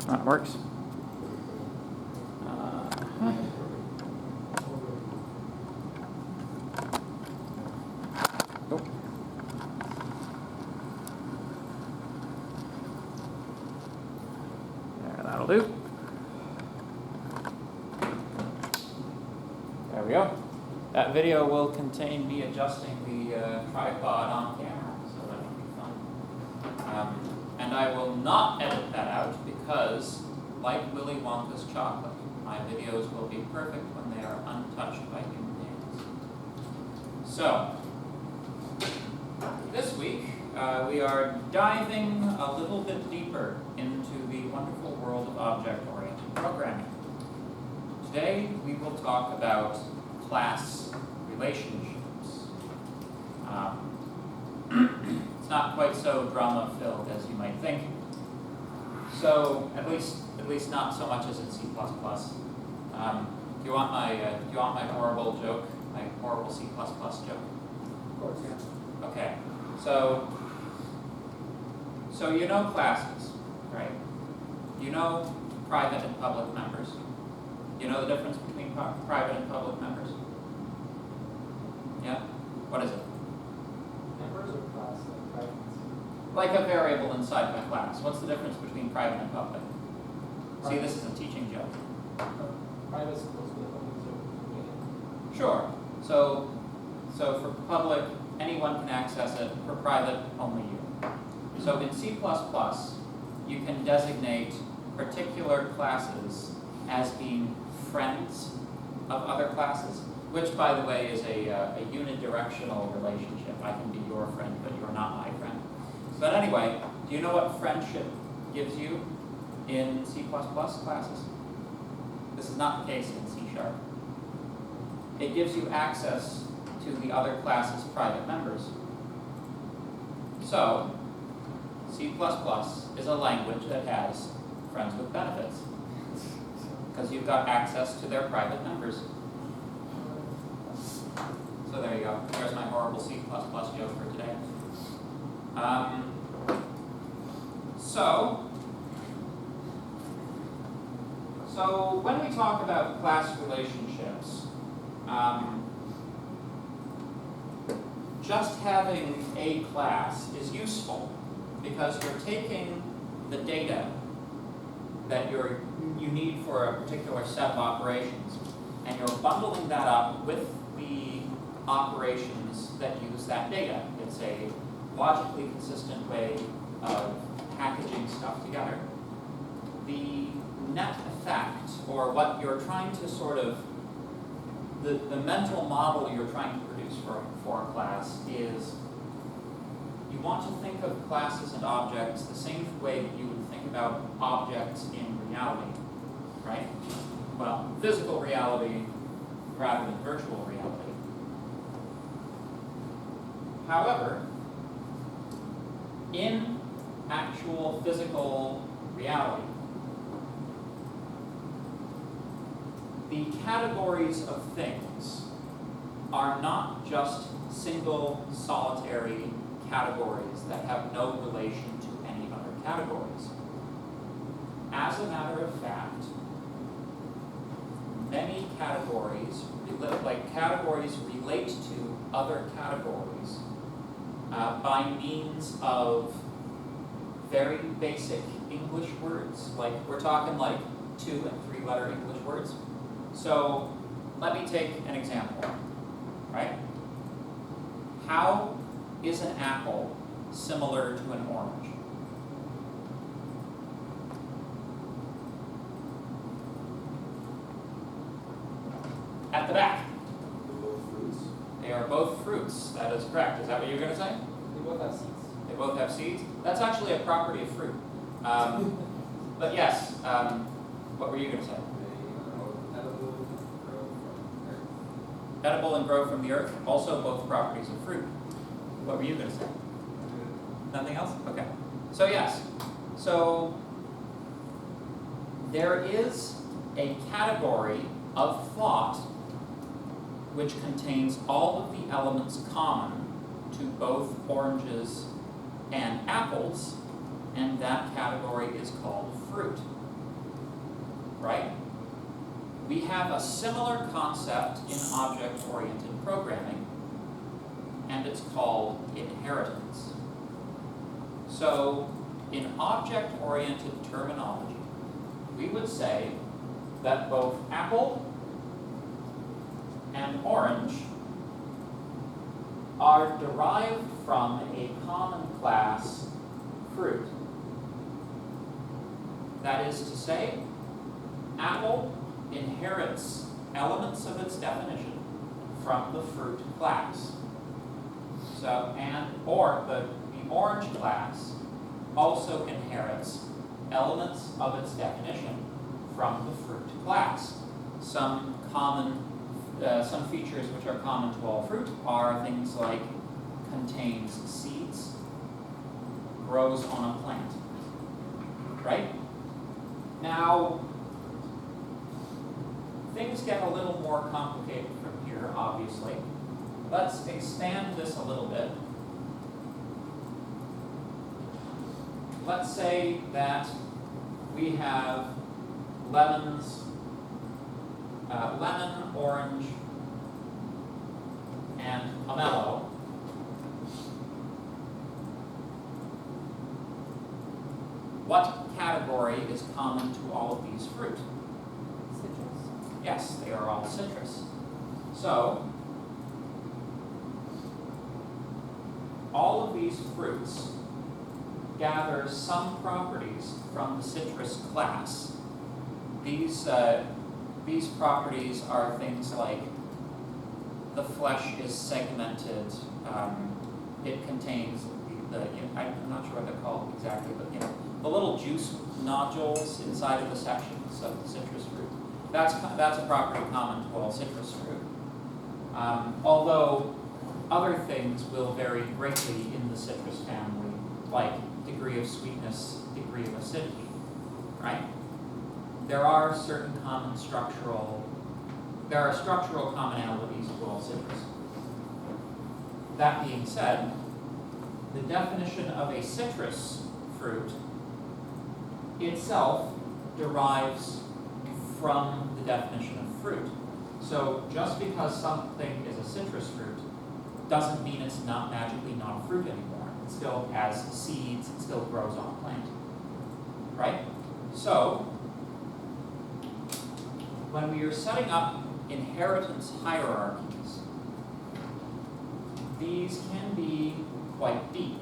That works. Oh. There, that'll do. There we go. That video will contain me adjusting the tripod on camera, so that will be fun. And I will not edit that out because, like Willy Wonka's chocolate, my videos will be perfect when they are untouched by human beings. So, this week we are diving a little bit deeper into the wonderful world of object-oriented programming. Today we will talk about class relationships. It's not quite so drama-filled as you might think. So at least not so much as in C++. Do you want my horrible joke, my horrible C++ joke? Of course, yeah. Okay. So you know classes, right? You know private and public members. You know the difference between private and public members? Yeah? What is it? Members or class, like private? Like a variable inside of a class. What's the difference between private and public? See, this is a teaching joke. Private schools with public schools. Sure. So for public, anyone can access it. For private, only you. So in C++, you can designate particular classes as being friends of other classes, which, by the way, is a unidirectional relationship. I can be your friend, but you're not my friend. But anyway, do you know what friendship gives you in C++ classes? This is not the case in C#. It gives you access to the other class's private members. So, C++ is a language that has friends with benefits, because you've got access to their private members. So there you go. There's my horrible C++ joke for today. So when we talk about class relationships, just having a class is useful because you're taking the data that you need for a particular set of operations, and you're bundling that up with the operations that use that data. It's a logically consistent way of packaging stuff together. The net effect, or what you're trying to sort of, the mental model you're trying to produce for a class is you want to think of classes and objects the same way that you would think about objects in reality, right? Well, physical reality rather than virtual reality. However, in actual physical reality, the categories of things are not just single solitary categories that have no relation to any other categories. As a matter of fact, many categories, categories relate to other categories by means of very basic English words. Like, we're talking like 2- and 3-letter English words. So let me take an example, right? How is an apple similar to an orange? At the back. They're both fruits. They are both fruits. That is correct. Is that what you're going to say? They both have seeds. They both have seeds? That's actually a property of fruit. But yes, what were you going to say? They are edible and grow from earth. Edible and grow from the earth, also both properties of fruit. What were you going to say? Nothing else? Okay. So yes, so there is a category of thought which contains all of the elements common to both oranges and apples, and that category is called fruit, right? We have a similar concept in object-oriented programming, and it's called inheritance. So, in object-oriented terminology, we would say that both apple and orange are derived from a common class, fruit. That is to say, apple inherits elements of its definition from the fruit class. So, the orange class also inherits elements of its definition from the fruit class. Some features which are common to all fruit are things like contains seeds, grows on a plant, right? Now, things get a little more complicated from here, obviously. Let's expand this a little bit. Let's say that we have lemons, lemon, orange, and pomelo. What category is common to all of these fruit? Citrus. Yes, they are all citrus. So, all of these fruits gather some properties from the citrus class. These properties are things like the flesh is segmented, it contains I'm not sure what they're called exactly, but the little juice nodules inside of the sections of the citrus fruit. That's a property common to all citrus fruit. Although other things will vary greatly in the citrus family, like degree of sweetness, degree of acidity, right? There are structural commonalities to all citrus. That being said, the definition of a citrus fruit itself derives from the definition of fruit. So just because something is a citrus fruit doesn't mean it's not magically not a fruit anymore. It still has seeds, it still grows on a plant, right? So, when we are setting up inheritance hierarchies, these can be quite deep.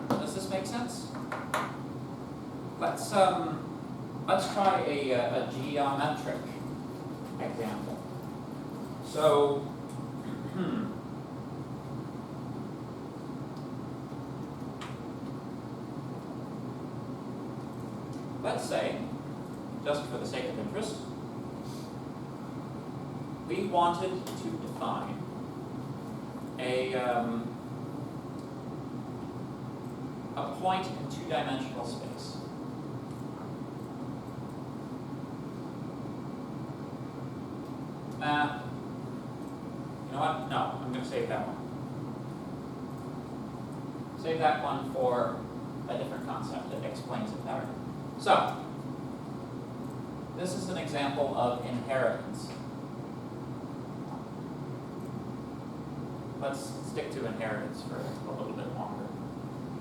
Does this make sense? Let's try a geometric example. So, let's say, just for the sake of interest, we wanted to define a point in two-dimensional space. You know what? No, I'm going to save that one. Save that one for a different concept that explains it better. So, this is an example of inheritance. Let's stick to inheritance for a little bit longer.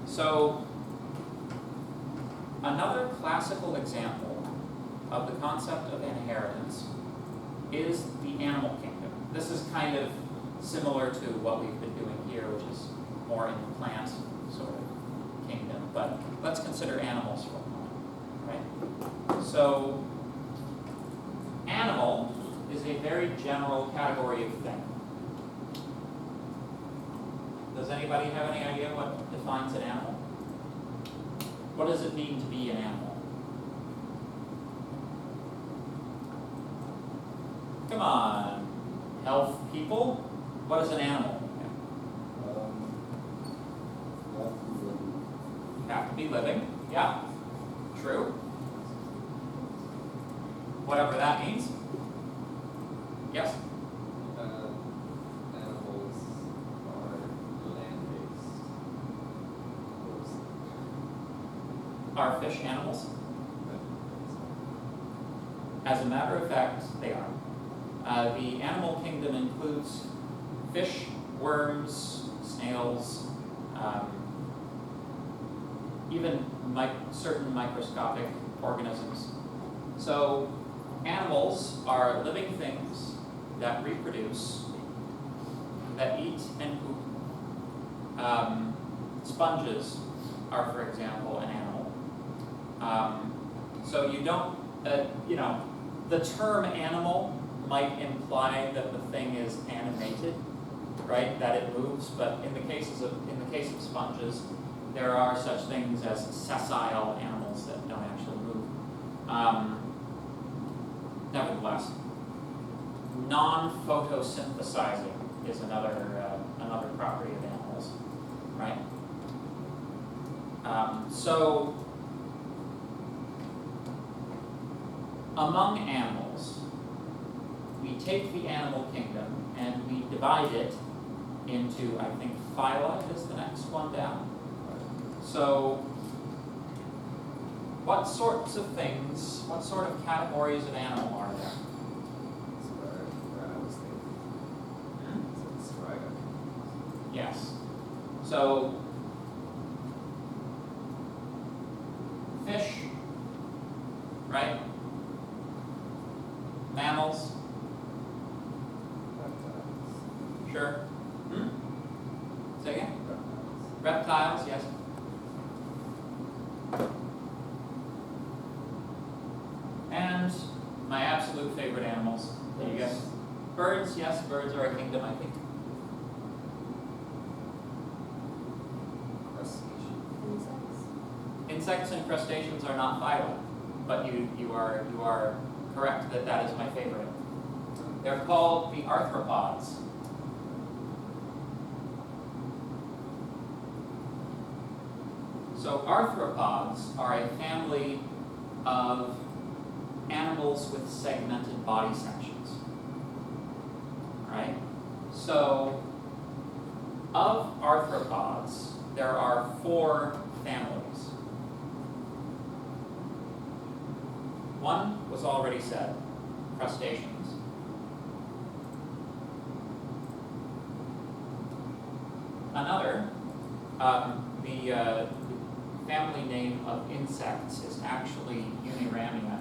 So, another classical example of the concept of inheritance is the animal kingdom. This is kind of similar to what we've been doing here, which is more in the plant sort of kingdom, but let's consider animals for a moment, right? So, animal is a very general category of thing. Does anybody have any idea what defines an animal? What does it mean to be an animal? Come on, health people. What is an animal? Have to be living. Yeah, true. Whatever that means. Yes? Animals are land-based. Are fish animals? As a matter of fact, they are. The animal kingdom includes fish, worms, snails, even certain microscopic organisms. So animals are living things that reproduce, that eat and poop. Sponges are, for example, an animal. So you don't, the term animal might imply that the thing is animated, right? That it moves, but in the case of sponges, there are such things as sessile animals that don't actually move. Nevertheless, non-photosynthesizing is another property of animals, right? So among animals, we take the animal kingdom and we divide it into, I think, phyla is the next one down. So what sorts of things, what sort of categories of animal are there? Yes. So fish, right? Mammals, sure. Say again? Reptiles, yes. And my absolute favorite animals. There you go. Birds, yes, birds are a kingdom, I think. Insects and crustaceans are not phyla, but you are correct that that is my favorite. They're called the arthropods. So arthropods are a family of animals with segmented body sections. Right? So of arthropods, there are 4 families. One was already said, crustaceans. Another, the family name of insects is actually Uniramia.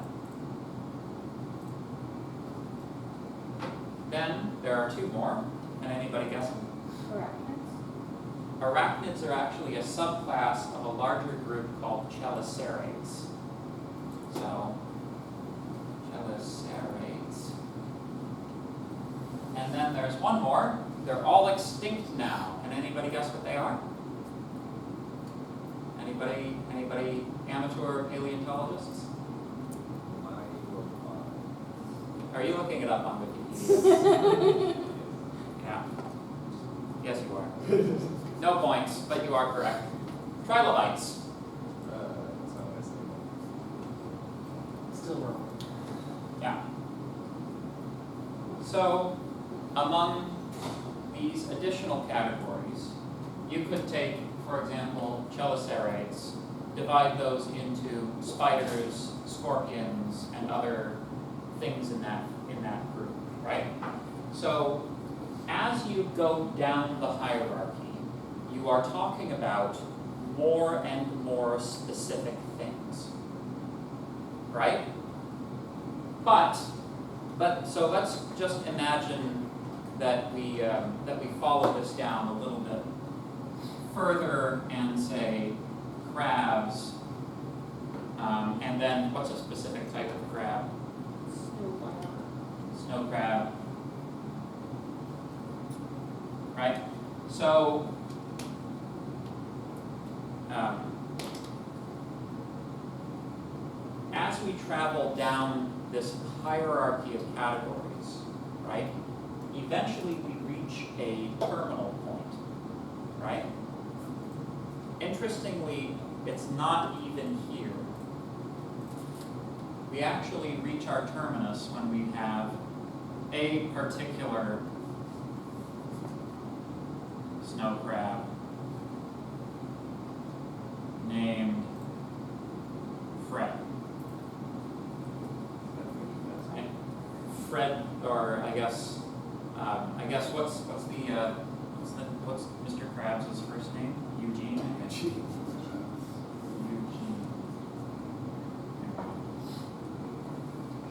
Then there are 2 more. Can anybody guess them? Arachnids? Arachnids are actually a subclass of a larger group called chelicerates. So, chelicerates. And then there's one more. They're all extinct now. Can anybody guess what they are? Anybody amateur paleontologists? Are you looking it up on Wikipedia? Yeah. Yes, you are. No points, but you are correct. Trilobites. Still wrong. Yeah. So, among these additional categories, you could take, for example, chelicerates, divide those into spiders, scorpions, and other things in that group, right? So, as you go down the hierarchy, you are talking about more and more specific things, right? But so let's just imagine that we follow this down a little bit further and say crabs, and then what's a specific type of crab? Snow crab. Right? So, as we travel down this hierarchy of categories, right, eventually we reach a terminal point, right? Interestingly, it's not even here. We actually reach our terminus when we have a particular snow crab named Fred, or I guess what's Mr. Krabs' first name? Eugene, I guess. Eugene.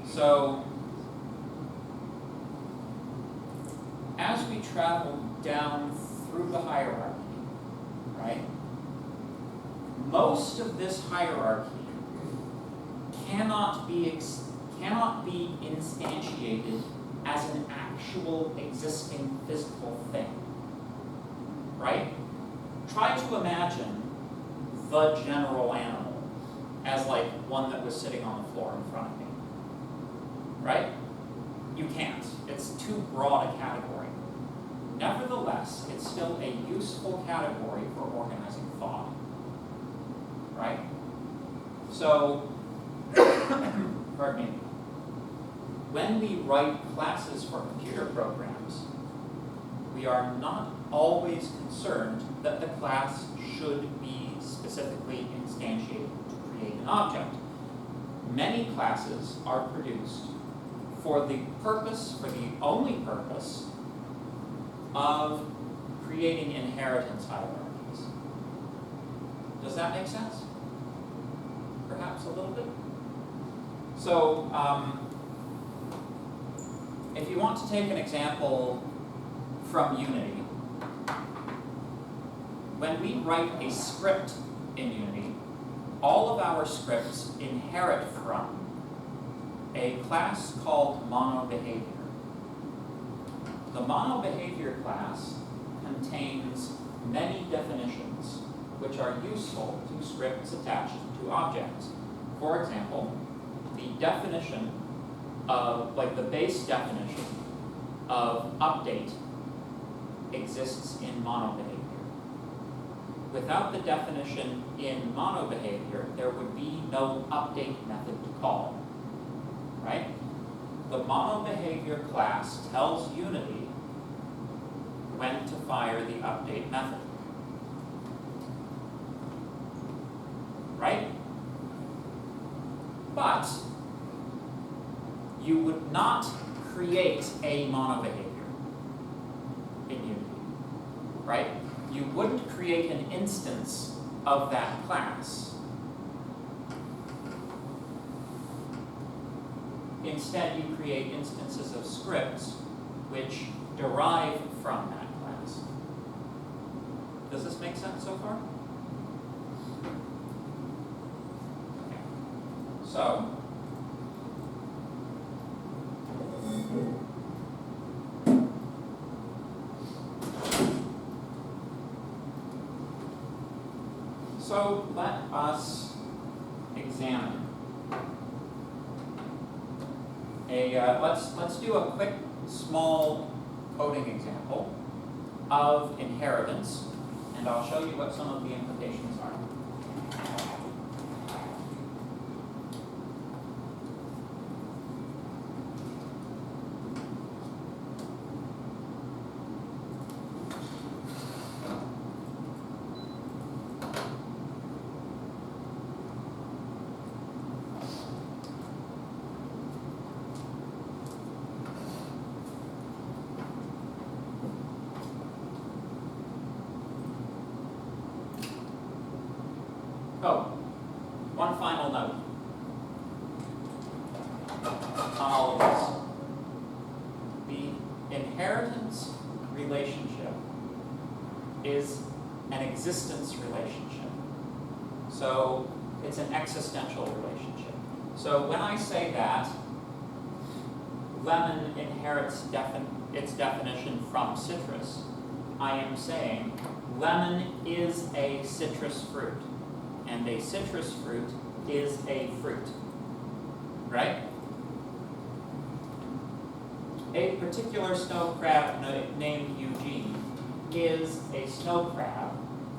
So, as we travel down through the hierarchy, right, most of this hierarchy cannot be instantiated as an actual existing physical thing, right? Try to imagine the general animal as like one that was sitting on the floor in front of me, right? You can't. It's too broad a category. Nevertheless, it's still a useful category for organizing thought, right? So, pardon me, when we write classes for computer programs, we are not always concerned that the class should be specifically instantiated to create an object. Many classes are produced for the only purpose of creating inheritance hierarchies. Does that make sense? Perhaps a little bit? So, if you want to take an example from Unity, when we write a script in Unity, all of our scripts inherit from a class called MonoBehavior. The MonoBehavior class contains many definitions which are useful to scripts attached to objects. For example, the definition of, like the base definition of update exists in MonoBehavior. Without the definition in MonoBehavior, there would be no update method to call, right? The MonoBehavior class tells Unity when to fire the update method, right? But you would not create a MonoBehavior in Unity, right? You wouldn't create an instance of that class. Instead, you create instances of scripts which derive from that class. Does this make sense so far? Okay. So, let us examine let's do a quick small coding example of inheritance, and I'll show you what some of the implications are. Oh, one final note on all of this. The inheritance relationship is an existence relationship. So it's an existential relationship. So when I say that lemon inherits its definition from citrus, I am saying lemon is a citrus fruit. And a citrus fruit is a fruit, right? A particular snow crab named Eugene is a snow crab,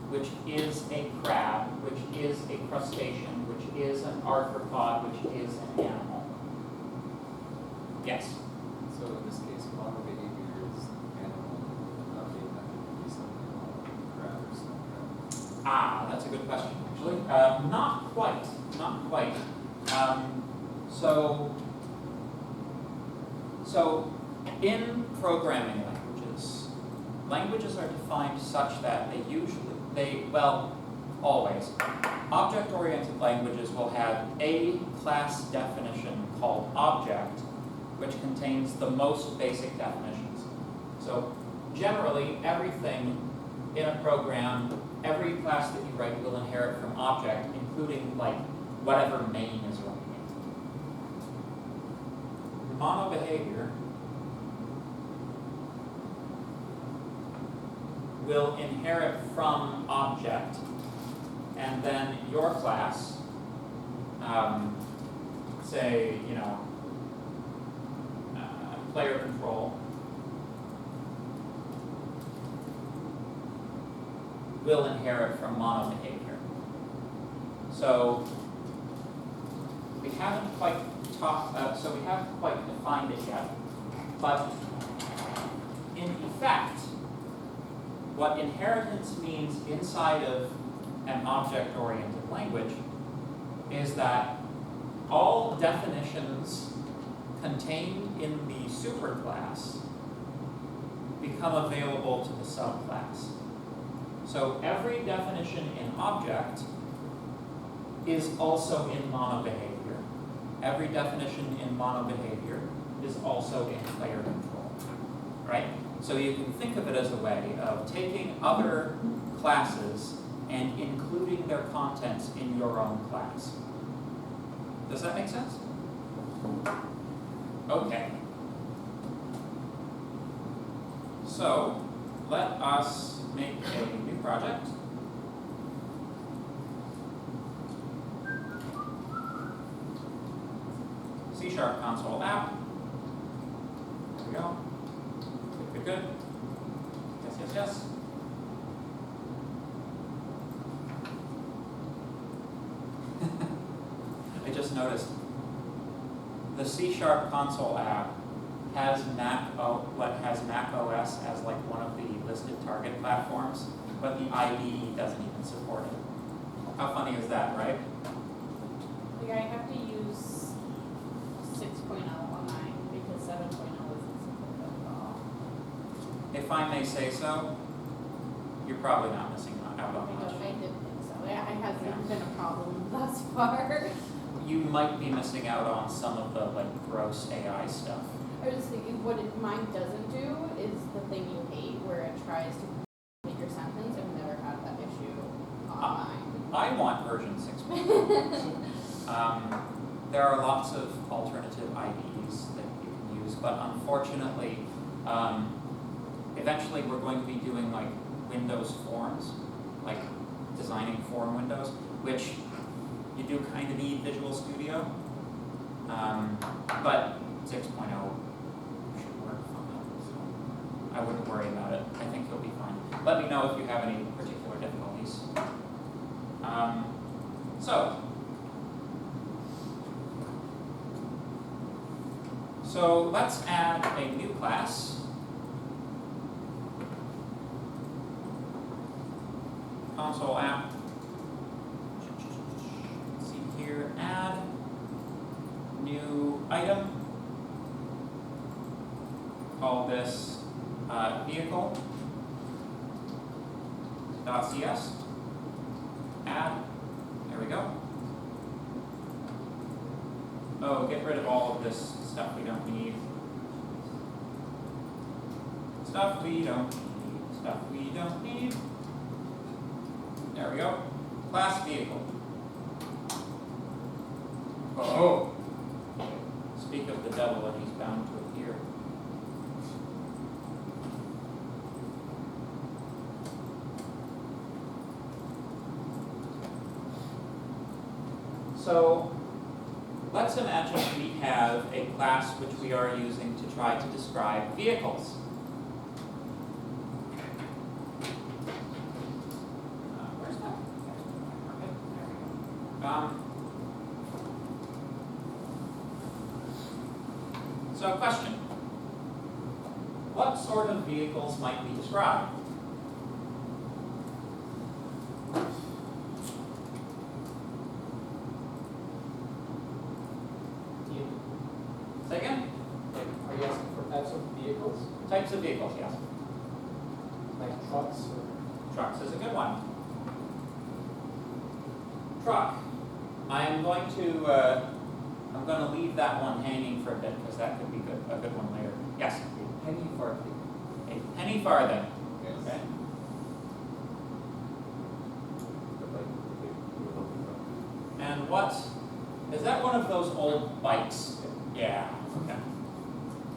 which is a crab, which is a crustacean, which is an arthropod, which is an animal. Yes? So in this case, MonoBehavior is animal, update method would be something like crab or snow crab. Ah, that's a good question, actually. Not quite. So, in programming languages, languages are defined such that always, object-oriented languages will have a class definition called object, which contains the most basic definitions. So, generally, everything in a program, every class that you write will inherit from object, including like whatever main is running it. Monobehavior will inherit from object, and then your class, say, player control, will inherit from monobehavior. So we haven't quite defined it yet, but in effect, what inheritance means inside of an object-oriented language is that all definitions contained in the superclass become available to the subclass. So every definition in object is also in monobehavior. Every definition in monobehavior is also in player control, right? So you can think of it as a way of taking other classes and including their contents in your own class. Does that make sense? Okay. So let us make a new project. C# console app. There we go. Good. Yes. I just noticed the C# console app has Mac OS as like one of the listed target platforms, but the IDE doesn't even support it. How funny is that, right? Like I have to use 6.0 on mine because 7.0 isn't supported at all. If I may say so, you're probably not missing out on much. I didn't think so. It hasn't been a problem thus far. You might be missing out on some of the like gross AI stuff. I was thinking what mine doesn't do is the thing you hate where it tries to complete your sentence. I've never had that issue on mine. I want version 6.0. There are lots of alternative IDEs that you can use, but unfortunately, eventually we're going to be doing like Windows forms, like designing form windows, which you do kind of need Visual Studio, but 6.0 should work fine, so I wouldn't worry about it. I think you'll be fine. Let me know if you have any particular difficulties. So let's add a new class. Console app. Let's see here, add new item. Call this vehicle. .cs. Add. There we go. Oh, get rid of all of this stuff we don't need. Stuff we don't need. Stuff we don't need. There we go. Class vehicle. Oh. Speak of the devil, and he's bound to appear. So let's imagine we have a class which we are using to try to describe vehicles. Where's that? Okay, there we go. So question. What sort of vehicles might we describe? Say again? Are you asking Types of vehicles, yes. Like trucks or? Trucks is a good one. Truck. I am going to, I'm going to leave that one hanging for a bit because that could be a good one later. Yes? Penny farthing. A penny farthing. Yes. Okay. But like, we were looking for. And what, is that one of those old bikes? Yeah, okay.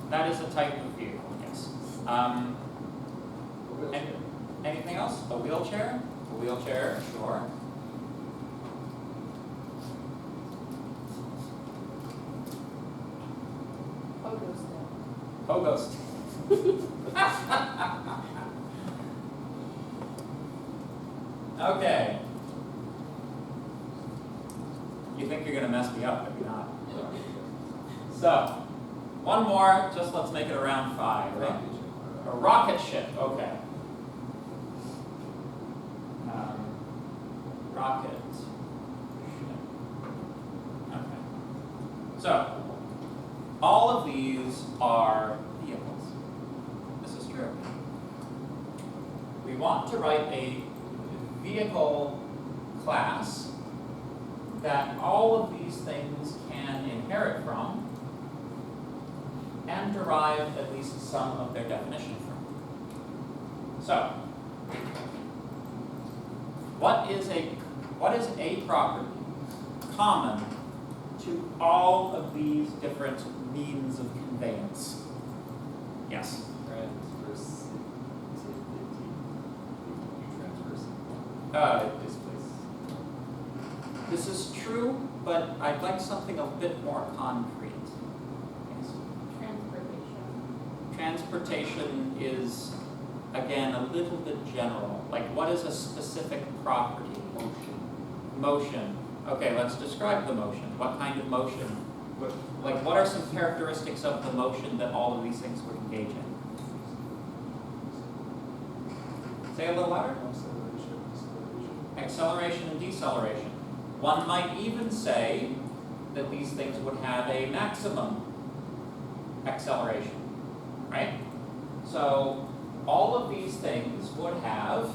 That is a type of vehicle, yes. A wheelchair. Anything else? A wheelchair? A wheelchair, sure. Pogo stick. Pogo stick. Okay. You think you're gonna mess me up, but you're not. So, one more, just let's make it around 5, right? A rocket ship, okay. Rocket ship. Okay. So, all of these are vehicles. This is true. We want to write a vehicle class that all of these things can inherit from and derive at least some of their definition from. So, what is a property common to all of these different means of conveyance? Yes. This is true, but I'd like something a bit more concrete. Yes. Transportation. Transportation is, again, a little bit general. Like, what is a specific property? Motion. Okay, let's describe the motion. What kind of motion? What are some characteristics of the motion that all of these things would engage in? Say a little louder. Acceleration and deceleration. One might even say that these things would have a maximum acceleration, right? So all of these things would have,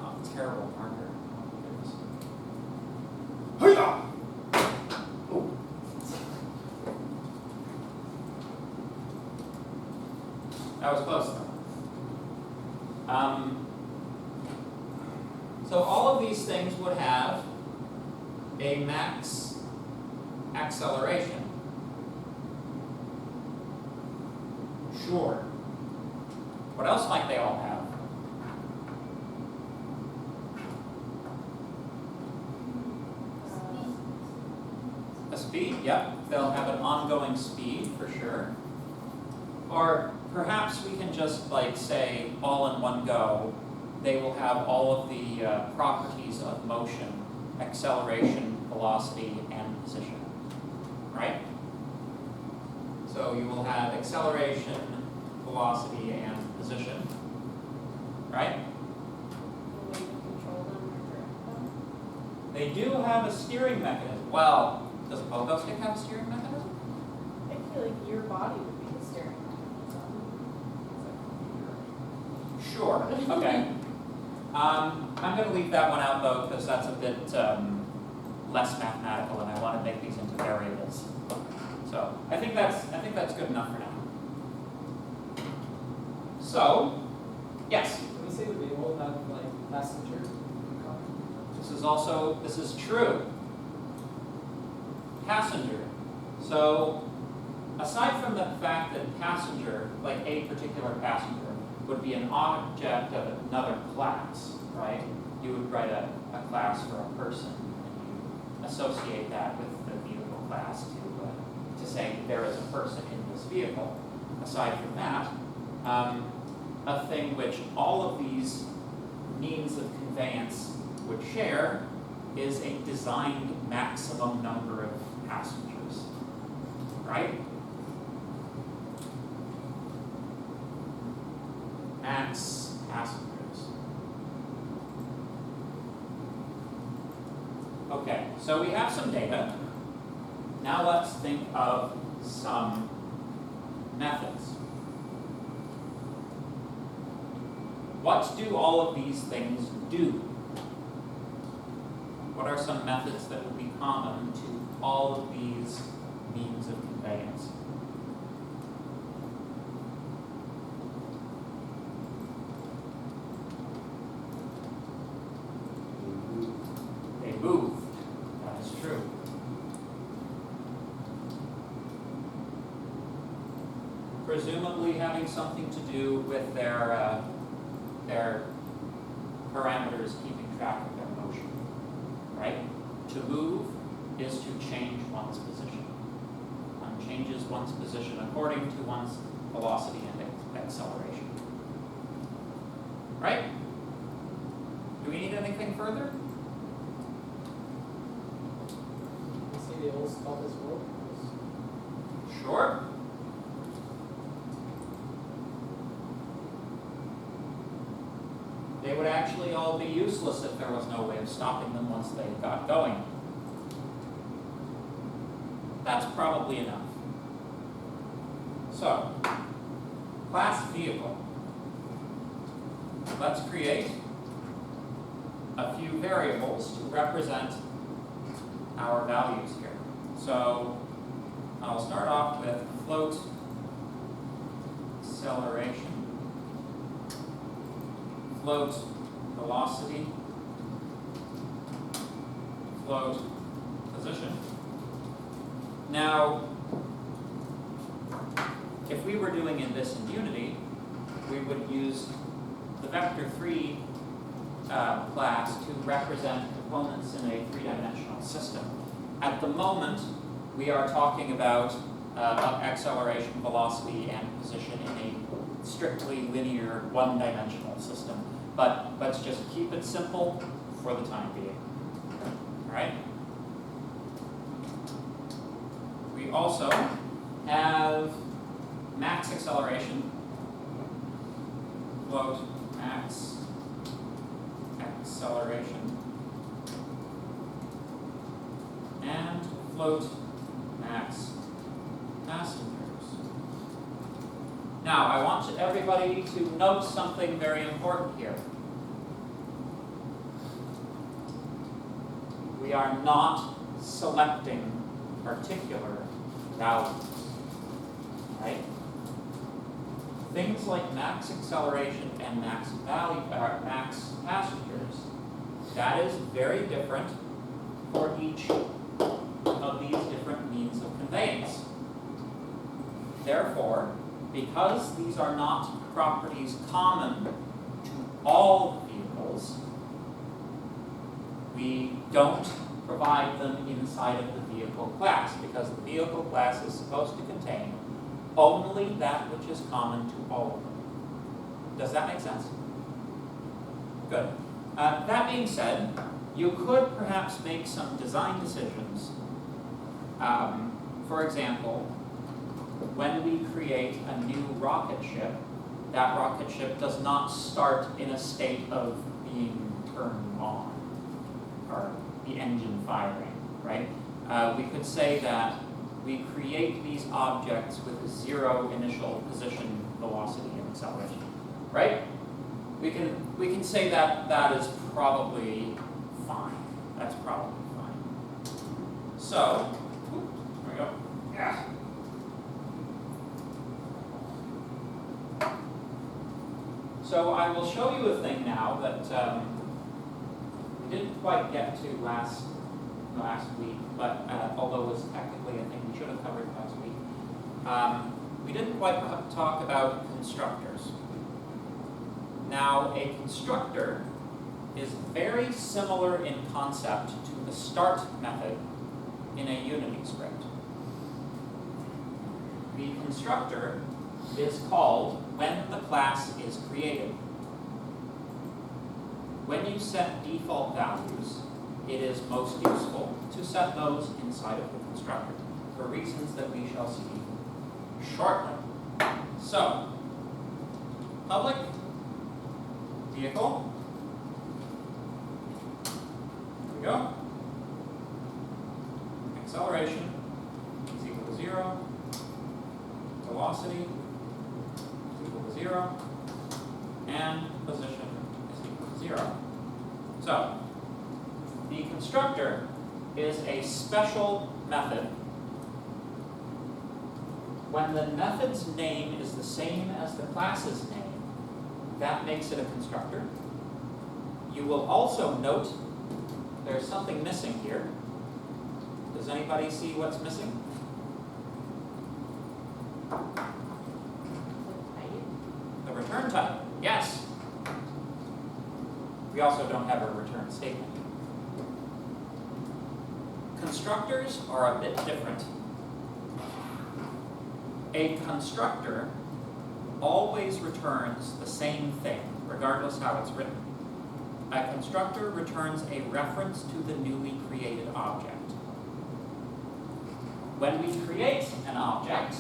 oh, terrible marker. Oh, goodness. Oh. That was close though. So all of these things would have a max acceleration. Sure. What else might they all have? A speed, yep. They'll have an ongoing speed for sure. Or perhaps we can just like say all in one go, they will have all of the properties of motion, acceleration, velocity, and position, right? So you will have acceleration, velocity, and position, right? The way to control them or direct them. They do have a steering mechanism. Well, does a pogo stick have a steering mechanism? I feel like your body would be the steering mechanism. Sure, okay. I'm going to leave that one out though because that's a bit less mathematical and I want to make these into variables. So I think that's good enough for now. So, yes? When you say the vehicle have like passenger compartment? This is true. Passenger. So, aside from the fact that passenger, like a particular passenger, would be an object of another class, right? You would write a class for a person, and you associate that with the vehicle class to say there is a person in this vehicle. Aside from that, a thing which all of these means of conveyance would share is a designed maximum number of passengers, right? Max passengers. Okay, so we have some data. Now let's think of some methods. what do all of these things do? What are some methods that would be common to all of these means of conveyance? They move. That is true. Presumably having something to do with their parameters keeping track of their motion, right? To move is to change one's position. One changes one's position according to one's velocity and acceleration. Right? Do we need anything further? You see the old status quo? Sure. They would actually all be useless if there was no way of stopping them once they got going. That's probably enough. So, class vehicle. Let's create a few variables to represent our values here. So, I'll start off with float acceleration, float velocity, float position. Now, if we were doing this in Unity, we would use the vector3 class to represent components in a three-dimensional system. At the moment, we are talking about acceleration, velocity, and position in a strictly linear, one-dimensional system. But let's just keep it simple for the time being. All right? We also have max acceleration, float max acceleration, and float max passengers. Now, I want everybody to note something very important here. We are not selecting particular values, right? Things like max acceleration and max passengers, that is very different for each of these different means of conveyance. Therefore, because these are not properties common to all vehicles, we don't provide them inside of the vehicle class, because the vehicle class is supposed to contain only that which is common to all of them. Does that make sense? Good. That being said, you could perhaps make some design decisions. For example, when we create a new rocket ship, that rocket ship does not start in a state of being turned on, or the engine firing, right? We could say that we create these objects with zero initial position, velocity, and acceleration, right? We can say that that is probably fine. That's probably fine. So, there we go. Yeah. So I will show you a thing now that we didn't quite get to last week, but although it was technically a thing we should have covered last week. We didn't quite talk about constructors. Now, a constructor is very similar in concept to the start method in a Unity script. The constructor is called when the class is created. When you set default values, it is most useful to set those inside of the constructor for reasons that we shall see shortly. So, public vehicle. There we go. Acceleration is equal to 0. Velocity is equal to 0. and position is equal to 0. So, the constructor is a special method. When the method's name is the same as the class's name, that makes it a constructor. You will also note there's something missing here. Does anybody see what's missing? The return type, yes. We also don't have a return statement. Constructors are a bit different. A constructor always returns the same thing, regardless how it's written. A constructor returns a reference to the newly created object. When we create an object,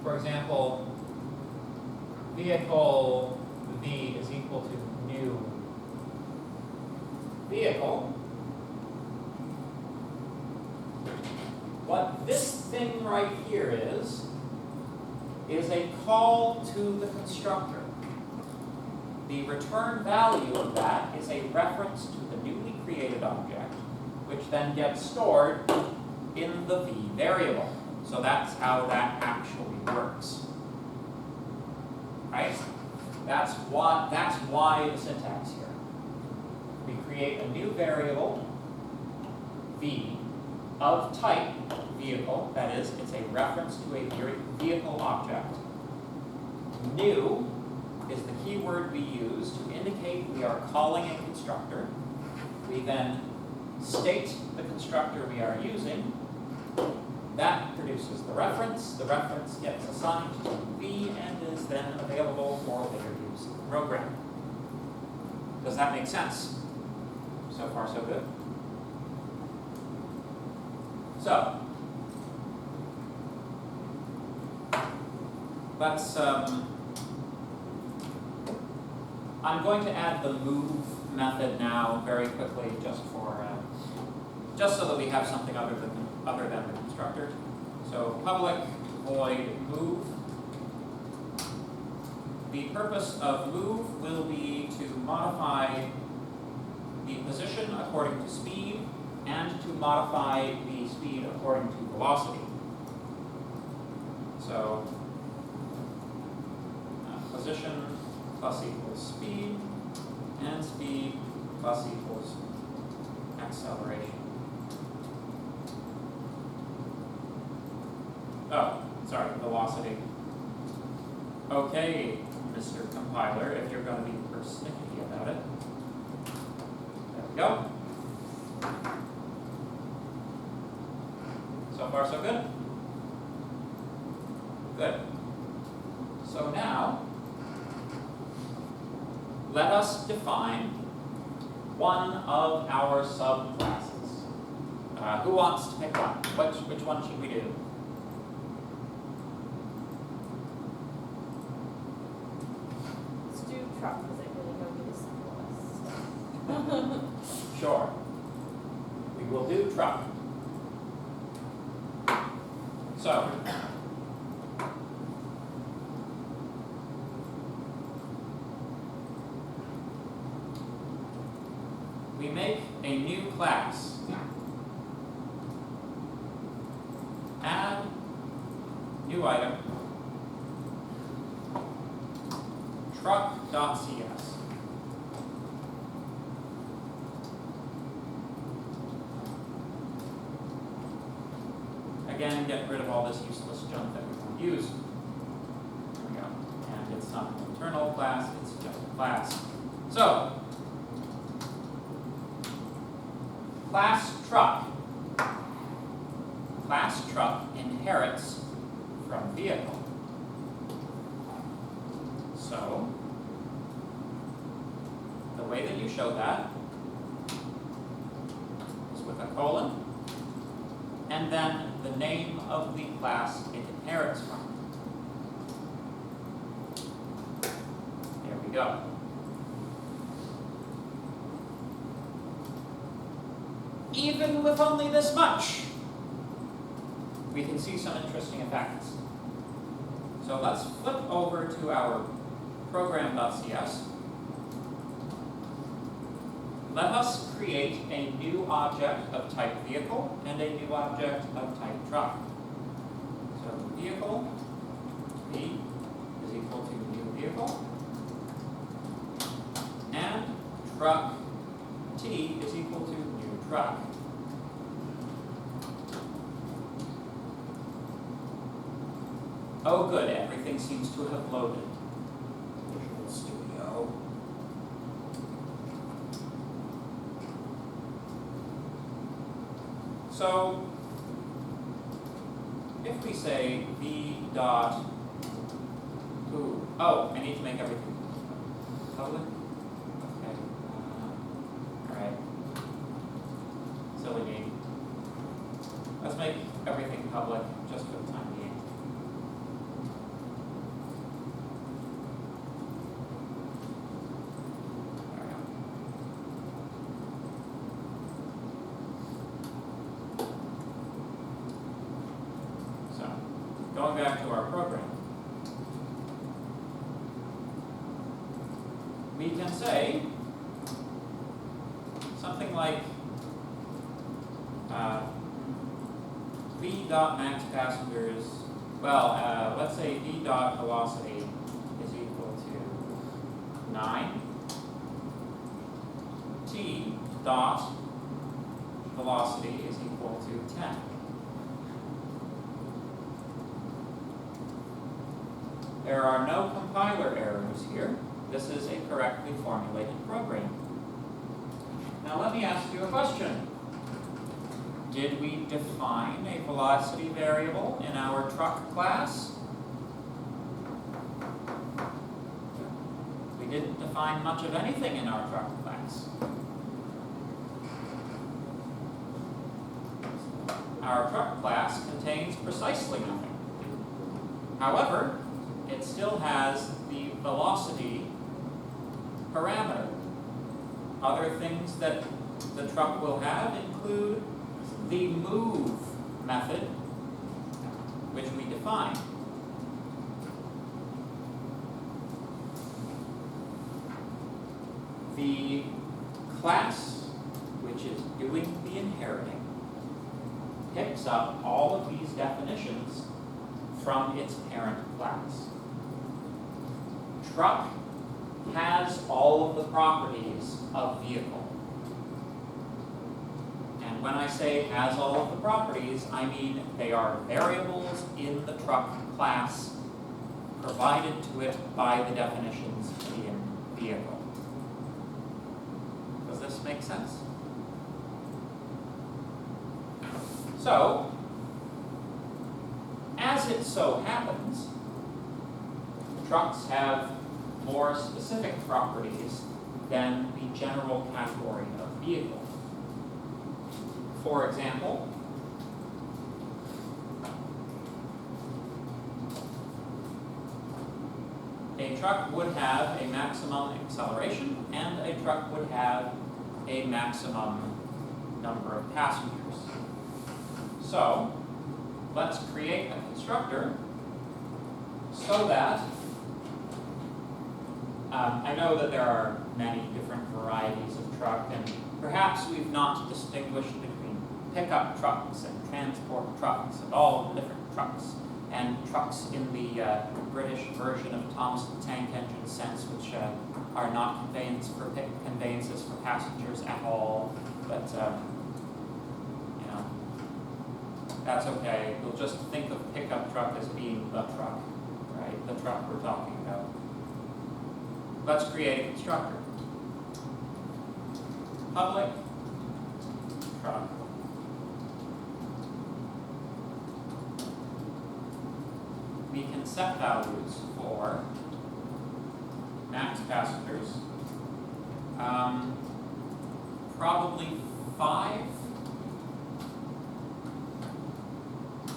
for example, vehicle V is equal to new vehicle, what this thing right here is a call to the constructor. The return value of that is a reference to the newly created object, which then gets stored in the V variable. So that's how that actually works. Right? That's why the syntax here. We create a new variable, V, of type vehicle, that is, it's a reference to a vehicle object. New is the keyword we use to indicate we are calling a constructor. We then state the constructor we are using. That produces the reference gets assigned to V and is then available for later use in the program. Does that make sense? So far, so good. So, let's, I'm going to add the move method now very quickly just so that we have something other than the constructor. So public void move. The purpose of move will be to modify the position according to speed and to modify the speed according to velocity. So position plus equals speed, and speed plus equals acceleration. Oh, sorry, velocity. Okay, Mr. Compiler, if you're going to be persnickety about it. There we go. So far, so good? Good. So now, let us define one of our subclasses. Who wants to pick one? Which one should we do? Let's do truck, because I really know the simplest. Sure. We will do truck. So, we make a new class. Add new item. Truck.cs. Again, get rid of all this useless junk that we won't use. There we go. And it's not an internal class, it's just a class. So, class truck. Class truck inherits from vehicle. So, the way that you show that is with a colon, and then the name of the class it inherits from. There we go. Even with only this much, we can see some interesting effects. So let's flip over to our program.cs. Let us create a new object of type vehicle and a new object of type truck. So vehicle V is equal to new vehicle, and truck T is equal to new truck. Oh good, everything seems to have loaded. Visual Studio. So, if we say v dot, I need to make everything public? Okay, alright. Silly me. Let's make everything public just for the time being. There we go. So, going back to our program, we can say something like v dot max passengers, let's say v dot velocity is equal to 9, t dot velocity is equal to 10. There are no compiler errors here. This is a correctly formulated program. Now let me ask you a question. Did we define a velocity variable in our truck class? We didn't define much of anything in our truck class. Our truck class contains precisely nothing. However, it still has the velocity parameter. Other things that the truck will have include the move method, which we define. The class, which is doing the inheriting, picks up all of these definitions from its parent class. Truck has all of the properties of vehicle. And when I say has all of the properties, I mean they are variables in the truck class provided to it by the definitions in vehicle. Does this make sense? So, as it so happens, trucks have more specific properties than the general category of vehicle. For example, a truck would have a maximum acceleration and a truck would have a maximum number of passengers. So, let's create a constructor so that I know that there are many different varieties of truck, and perhaps we've not distinguished between pickup trucks and transport trucks and all of the different trucks, and trucks in the British version of Thomas the Tank Engine sense, which are not conveyances for passengers at all, but you know, that's okay. We'll just think of pickup truck as being the truck, right? The truck we're talking about. Let's create a constructor. Public truck. We can set values for max passengers. Probably 5.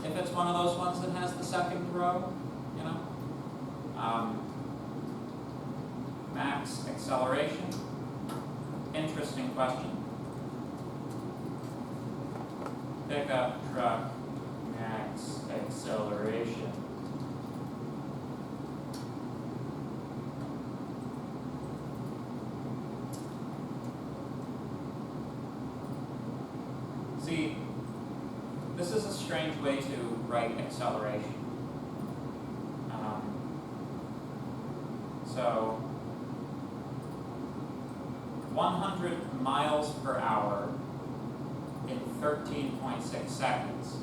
If it's one of those ones that has the second row, you know. Max acceleration. Interesting question. Pickup truck max acceleration. This is a strange way to write acceleration. So 100 miles per hour in 13.6 seconds.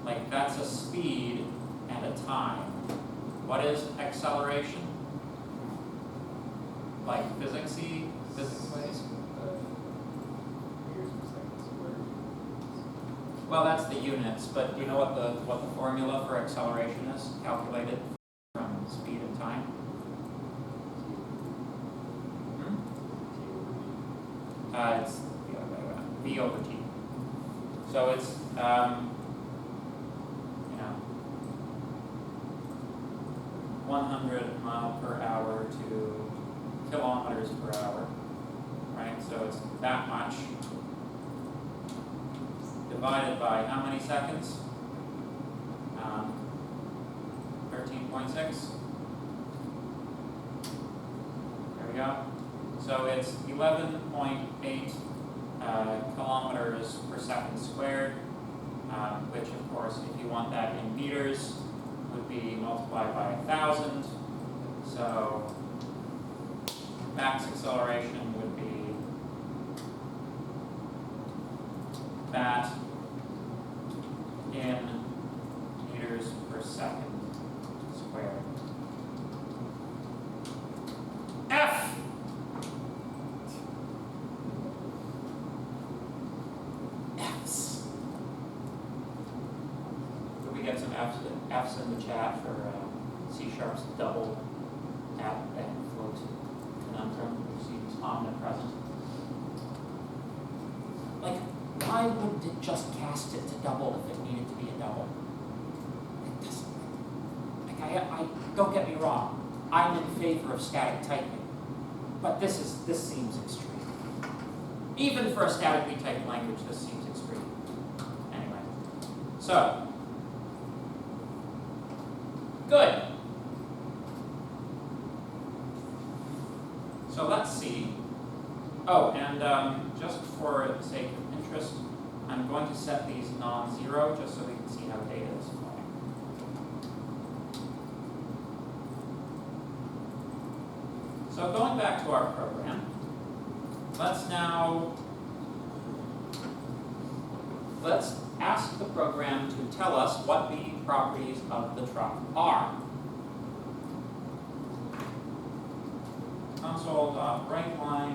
Like, that's a speed and a time. What is acceleration? Like physics-y, physics ways? Meters per second squared. Well, that's the units, but do you know what the formula for acceleration is calculated from speed and time? It's the other way around, v over t. So it's, 100 mile per hour to kilometers per hour, right? So it's that much divided by how many seconds? 13.6. There we go. So it's 11.8 kilometers per second squared, which of course, if you want that in meters, would be multiplied by 1,000. So max acceleration would be that in meters per second squared. F! F's. Could we get some F's in the chat for C#'s double app and float conundrum, which seems omnipresent? Like, why wouldn't it just cast it to double if it needed to be a double? It doesn't. Like, I don't get me wrong. I'm in favor of static typing, but this seems extreme. Even for a statically typed language, this seems extreme. Anyway, so good. So let's see. Oh, and just for the sake of interest, I'm going to set these non-zero just so we can see how data is flowing. So going back to our program, let's ask the program to tell us what the properties of the truck are. Console.writeLine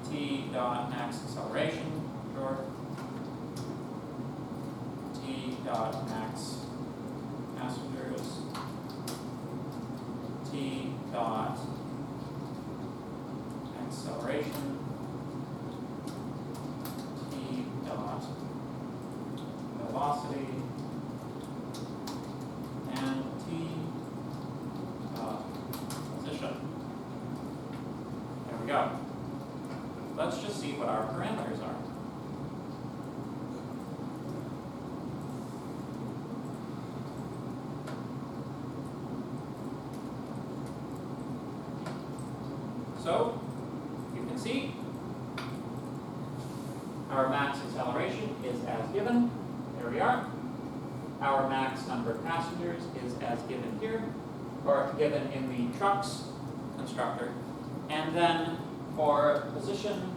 t.max acceleration, sure. T.max passengers, T.acceleration, T.velocity, and T.position. There we go. Let's just see what our parameters are. So, you can see our max acceleration is as given. There we are. Our max number of passengers is as given here, or given in the trucks constructor. And then for position,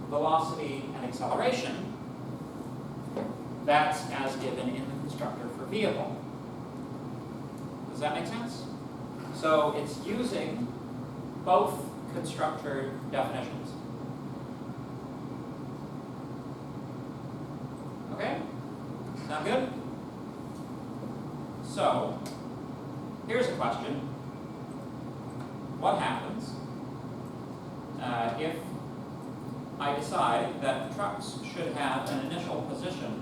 velocity, and acceleration, that's as given in the constructor for vehicle. Does that make sense? So it's using both constructor definitions. Okay? Sound good? So, here's a question. What happens if I decide that trucks should have an initial position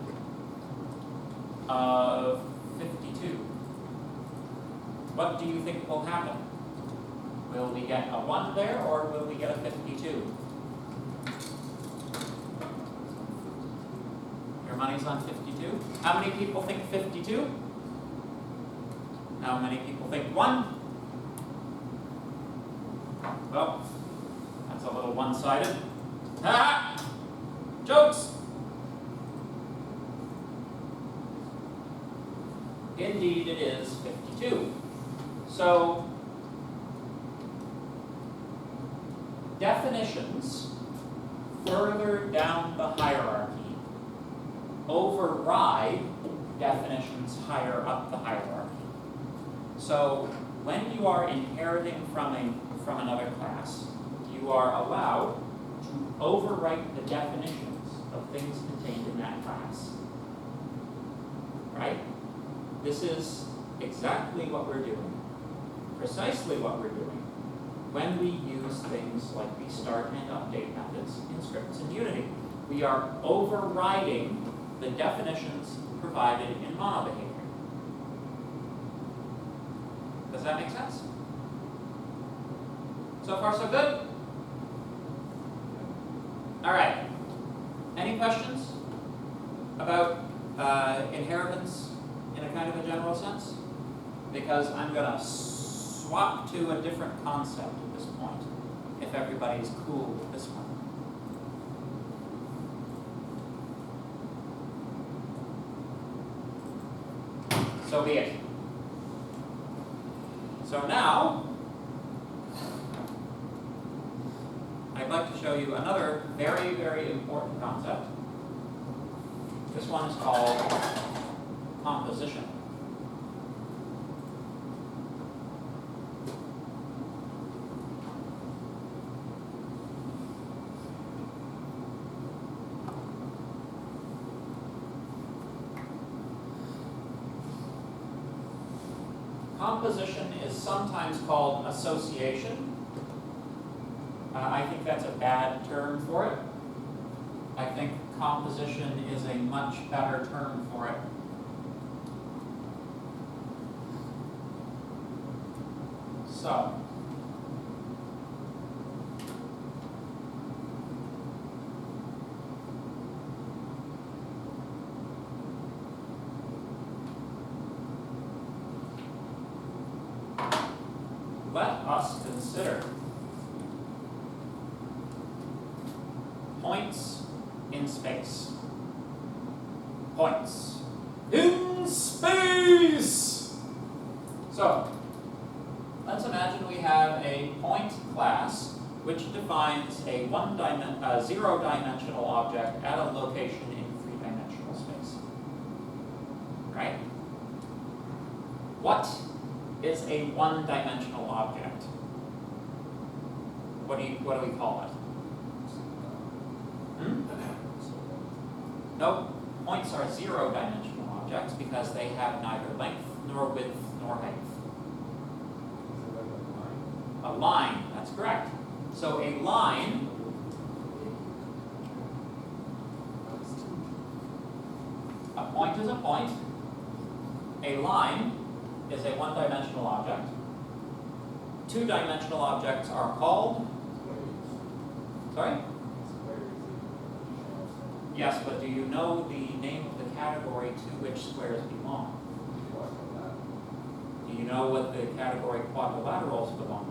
of 52? What do you think will happen? Will we get a 1 there, or will we get a 52? Your money's on 52? How many people think 52? How many people think 1? Well, that's a little one-sided. Ha! Jokes! Indeed, it is 52. So, definitions further down the hierarchy override definitions higher up the hierarchy. So, when you are inheriting from another class, you are allowed to overwrite the definitions of things contained in that class. Right? This is exactly what we're doing. Precisely what we're doing when we use things like the start and update methods in scripts in Unity. We are overriding the definitions provided in monobehavior. Does that make sense? So far, so good? All right. Any questions about inheritance in a kind of a general sense? Because I'm going to swap to a different concept at this point, if everybody's cool with this one. So be it. So now, I'd like to show you another very, very important concept. This one is called composition. Composition is sometimes called association. I think that's a bad term for it. I think composition is a much better term for it. So, let us consider points in space. Points in space! So, let's imagine we have a point class which defines a zero-dimensional object at a location in three-dimensional space. Right? What is a one-dimensional object? What do we call it? Nope. Points are zero-dimensional objects because they have neither length nor width nor height. A line, that's correct. So a line a point is a point. A line is a one-dimensional object. Two-dimensional objects are called? Sorry? Yes, but do you know the name of the category to which squares belong? Do you know what the category quadrilaterals belong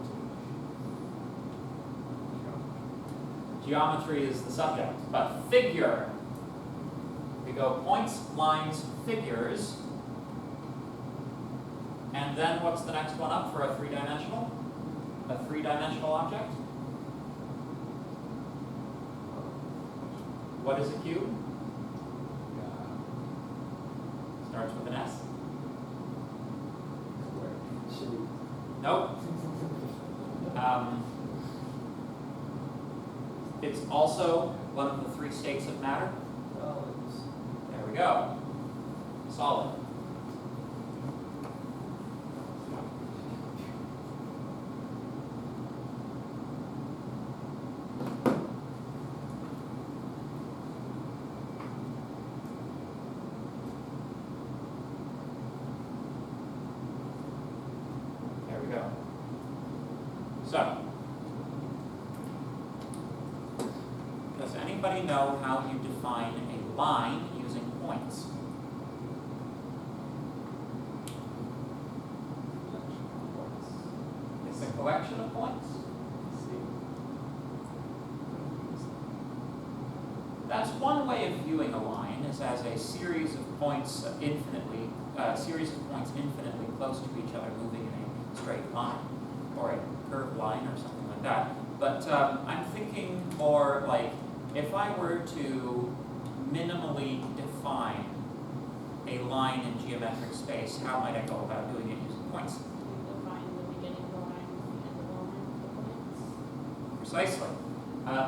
to? Geometry is the subject, but figure. We go points, lines, figures, and then what's the next one up for a three-dimensional? A three-dimensional object? What is a cube? Starts with an S. Nope. It's also one of the three states of matter. There we go. Solid. There we go. So, does anybody know how you define a line using points? collection of points. That's one way of viewing a line, is as a series of points infinitely close to each other, moving in a straight line, or a curved line, or something like that. But I'm thinking more like, if I were to minimally define a line in geometric space, how might I go about doing it using points? Define the beginning of the line and the end of the line with the points. Precisely.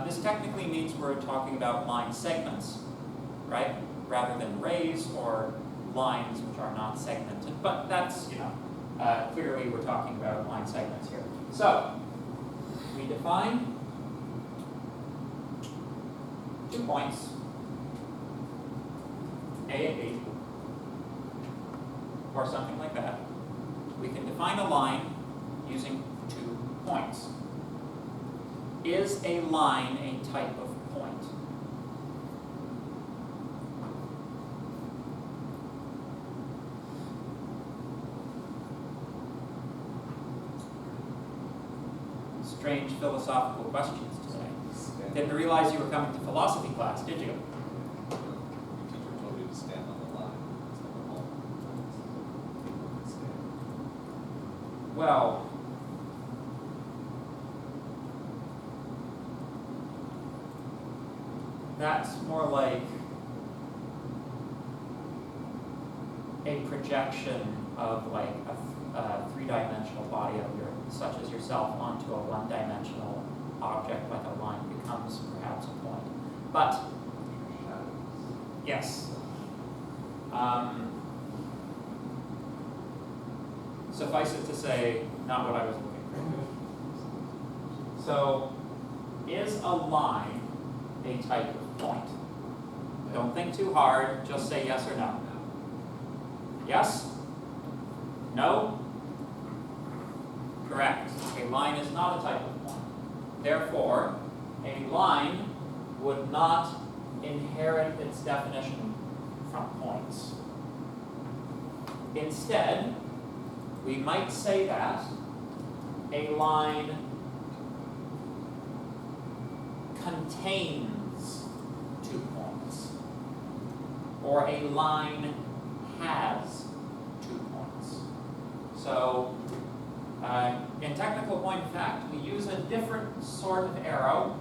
This technically means we're talking about line segments, right? Rather than rays or lines which are not segmented. But that's, clearly we're talking about line segments here. So, we define 2 points, A and B, or something like that. We can define a line using 2 points. Is a line a type of point? Strange philosophical questions today. Didn't realize you were coming to philosophy class, did you? Your teacher told you to stand on the line. It's like a multiple. Well, that's more like a projection of like a three-dimensional body of such as yourself onto a one-dimensional object, like a line becomes perhaps a point. But yes. Suffice it to say, not what I was looking for. So, is a line a type of point? Don't think too hard, just say yes or no. Yes? No? Correct. A line is not a type of point. Therefore, a line would not inherit its definition from points. Instead, we might say that a line contains 2 points, or a line has 2 points. So, in technical point of fact, we use a different sort of arrow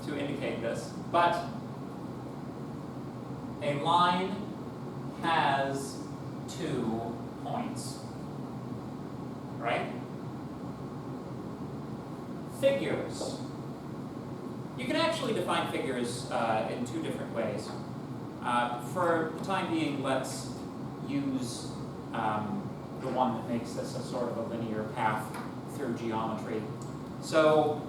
to indicate this, but a line has 2 points, right? Figures. You can actually define figures in 2 different ways. For the time being, let's use the one that makes this a sort of a linear path through geometry. So,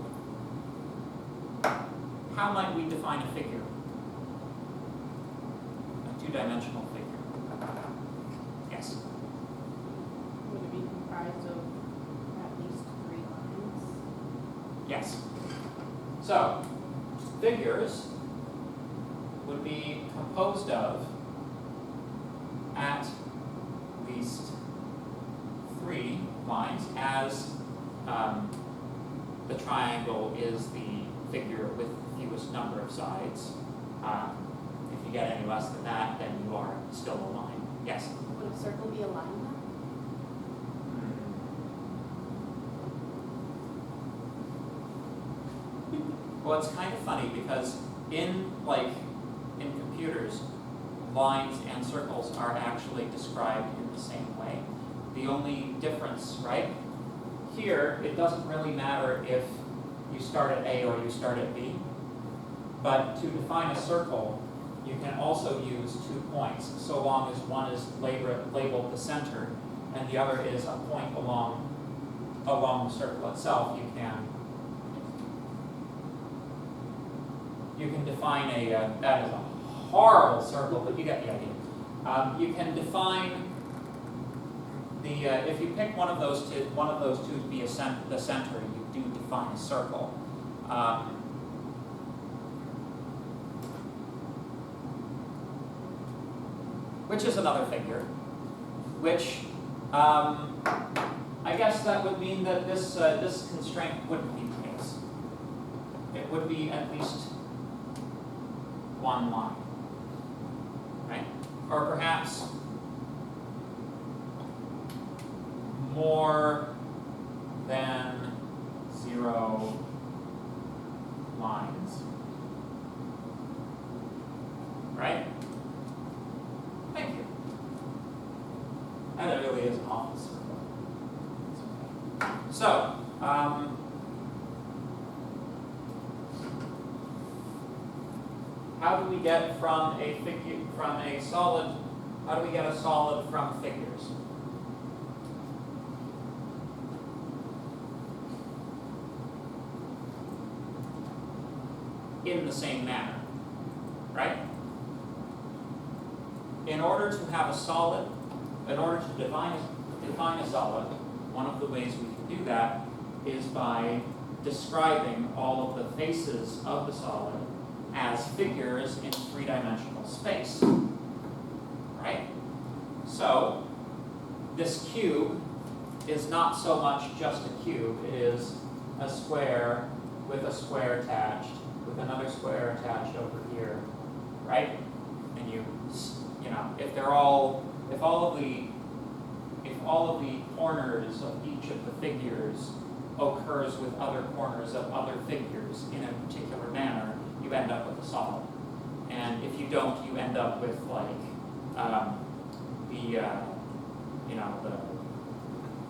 how might we define a figure? A 2-dimensional figure. Yes? Would it be comprised of at least 3 lines? Yes. So, figures would be composed of at least 3 lines, as the triangle is the figure with the fewest number of sides. If you get any less than that, then you are still a line. Yes? Would a circle be a line then? Well, it's kind of funny because in computers, lines and circles are actually described in the same way. The only difference, right? Here, it doesn't really matter if you start at A or you start at B, but to define a circle, you can also use 2 points, so long as one is labeled the center and the other is a point along the circle itself. You can define that is a horrible circle, but you get the idea. You can define if you pick one of those two to be the center, you do define a circle. Which is another figure, which I guess that would mean that this constraint wouldn't be the case. It would be at least one line, right? Or perhaps more than 0 lines, right? Thank you. And it really is an office. So, how do we get from a solid, how do we get a solid from figures? In the same manner, right? In order to have a solid, in order to define a solid, one of the ways we can do that is by describing all of the faces of the solid as figures in 3-dimensional space, right? So, this cube is not so much just a cube, it is a square with a square attached, with another square attached over here, right? And you know, if all of the corners of each of the figures occurs with other corners of other figures in a particular manner, you end up with a solid. And if you don't, you end up with like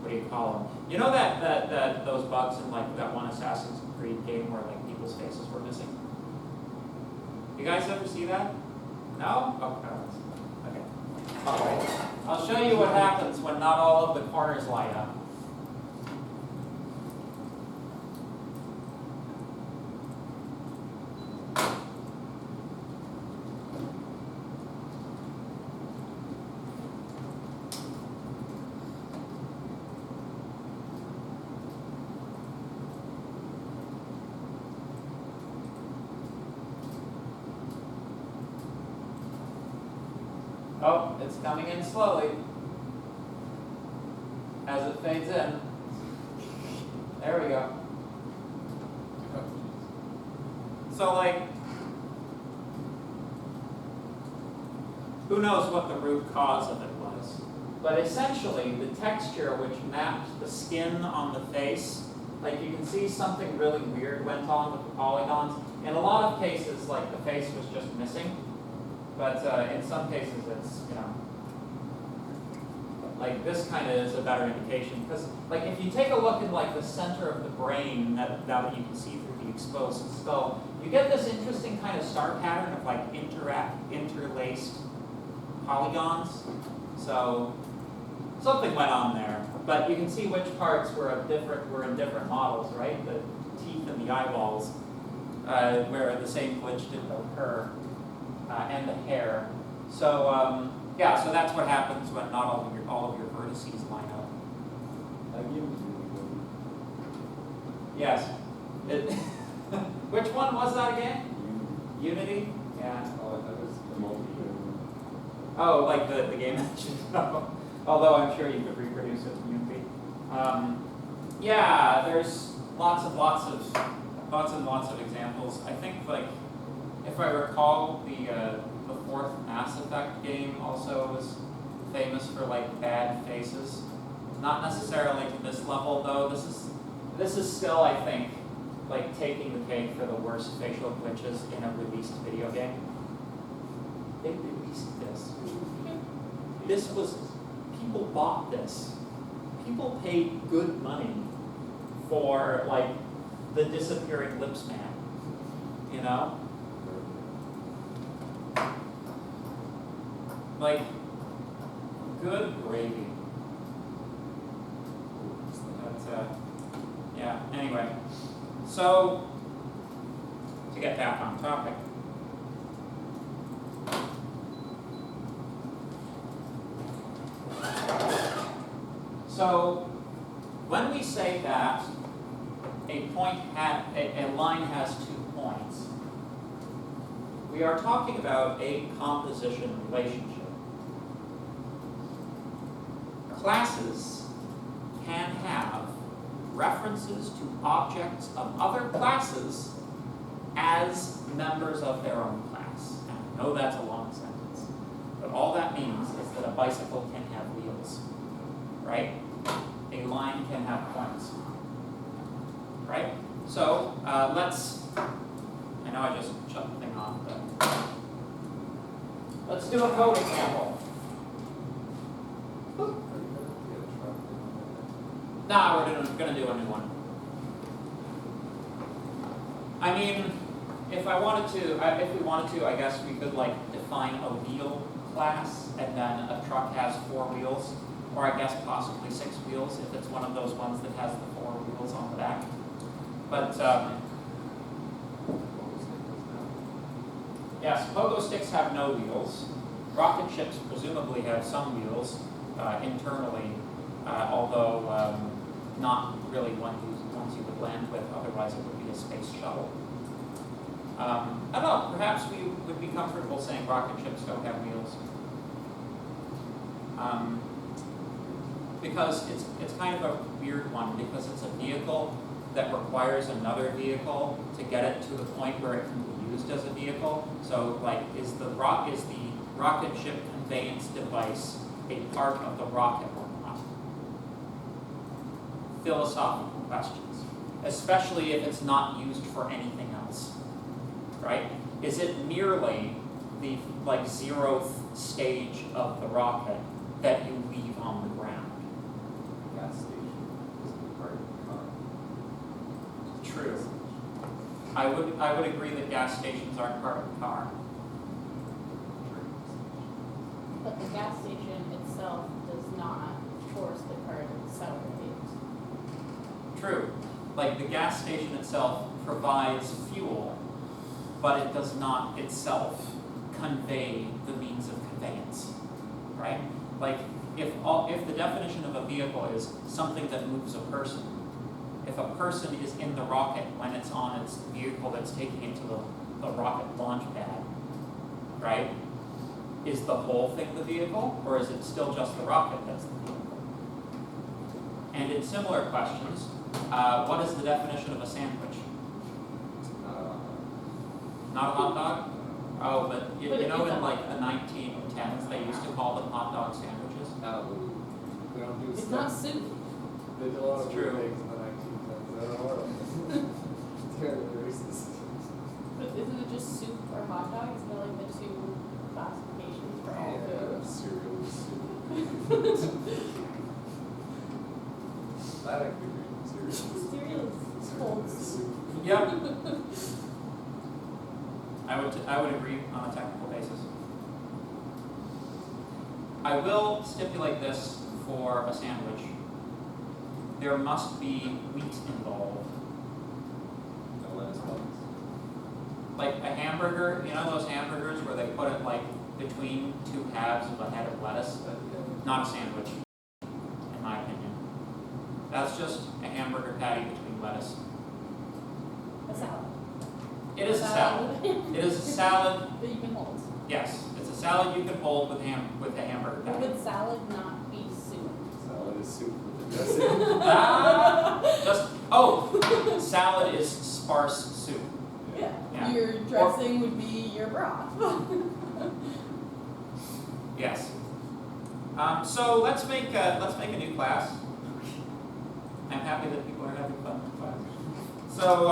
what do you call them? You know that those bugs in like that one Assassin's Creed game where like people's faces were missing? You guys ever see that? No? Okay. Alright. I'll show you what happens when not all of the corners line up. Oh, it's coming in slowly as it fades in. There we go. So like, who knows what the root cause of it was? But essentially, the texture which mapped the skin on the face, like you can see something really weird went on with the polygons. In a lot of cases, like the face was just missing. But in some cases, it's, you know, like this kind of is a better indication. Because like if you take a look in like the center of the brain, now that you can see through the exposed skull, you get this interesting kind of star pattern of like interlaced polygons. So something went on there. But you can see which parts were in different models, right? The teeth and the eyeballs, where the same glitch didn't occur. And the hair. So yeah, so that's what happens when not all of your vertices line up. Yes. Which one was that again? Unity? Yeah. Oh, like the game engine. Although I'm sure you could reproduce it in Unity. Yeah, there's lots and lots of examples. I think like, if I recall, the fourth Mass Effect game also was famous for like bad faces. Not necessarily to this level though. This is still, I think, like taking the cake for the worst facial glitches in a released video game. They released this. This was, people bought this. People paid good money for like the disappearing lips man. You know? Like, good gravy. But, yeah, anyway. So, to get back on topic. So, when we say that a line has 2 points, we are talking about a composition relationship. Classes can have references to objects of other classes as members of their own class. And I know that's a long sentence, but all that means is that a bicycle can have wheels, right? A line can have points, right? So let's, I know I just shut the thing off, but let's do a code example. Nah, we're gonna do a new one. I mean, if we wanted to, I guess we could like define a wheel class, and then a truck has 4 wheels, or I guess possibly 6 wheels if it's one of those ones that has the 4 wheels on the back. But yes, pogo sticks have no wheels. Rocket ships presumably have some wheels internally, although not really ones you would land with, otherwise it would be a space shuttle. I don't know, perhaps we would be comfortable saying rocket ships don't have wheels. Because it's kind of a weird one, because it's a vehicle that requires another vehicle to get it to the point where it can be used as a vehicle. So like, is the rocket ship conveyance device a part of the rocket or not? Philosophical questions, especially if it's not used for anything else, right? Is it merely the like 0th stage of the rocket that you leave on the ground? Gas station is part of the car. True. I would agree that gas stations aren't part of the car. But the gas station itself does not force the car to accelerate. True. Like the gas station itself provides fuel, but it does not itself convey the means of conveyance, right? Like if the definition of a vehicle is something that moves a person, if a person is in the rocket when it's on its vehicle that's taking it to the rocket launch pad, right? Is the whole thing the vehicle, or is it still just the rocket that's the vehicle? And in similar questions, what is the definition of a sandwich? Not a hot dog? Oh, but you know in like the 1910s they used to call them hot dog sandwiches? We don't do It's stuff. not soup. They did a lot of It's weird true. things in the 1910s. I don't know what. It's terribly racist. But isn't it just soup or hot dog? Isn't there like the 2 classifications for all Yeah, foods? cereal is soup. That I could do. Cereal is Cereal is cold soup. Yep. I would agree on a technical basis. I will stipulate this for a sandwich. There must be wheat involved. No lettuce bugs. Like a hamburger, you know those hamburgers where they put it like between 2 halves of a head of lettuce? But yeah. Not a sandwich, in my opinion. That's just a hamburger patty between lettuce. A salad. It is a salad. It is a salad, that you can hold. yes. It's a salad you can hold with a hamburger But patty. would salad not be soup? Salad is soup with the dressing. Salad is sparse soup. Yeah. Yeah. Your dressing would be your broth. Yes. So let's make a new class. I'm happy that people are having fun with class. So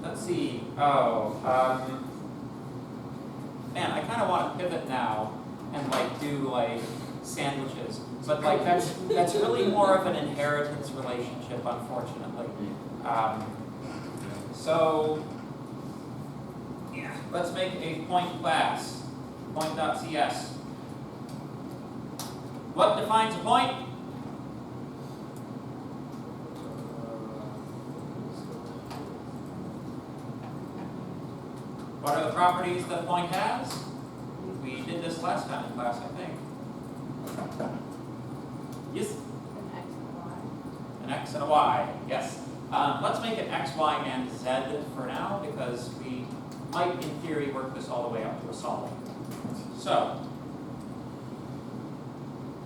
let's see. Man, I kind of want to pivot now and like do like sandwiches, but like that's really more of an inheritance relationship, unfortunately. So yeah, let's make a point class. Point.cs. What defines a point? What are the properties that a point has? We did this last time in class, I think. Yes? An X and a Y. An X and a Y, yes. Let's make it X, Y, and Z for now, because we might, in theory, work this all the way up to a solid. So,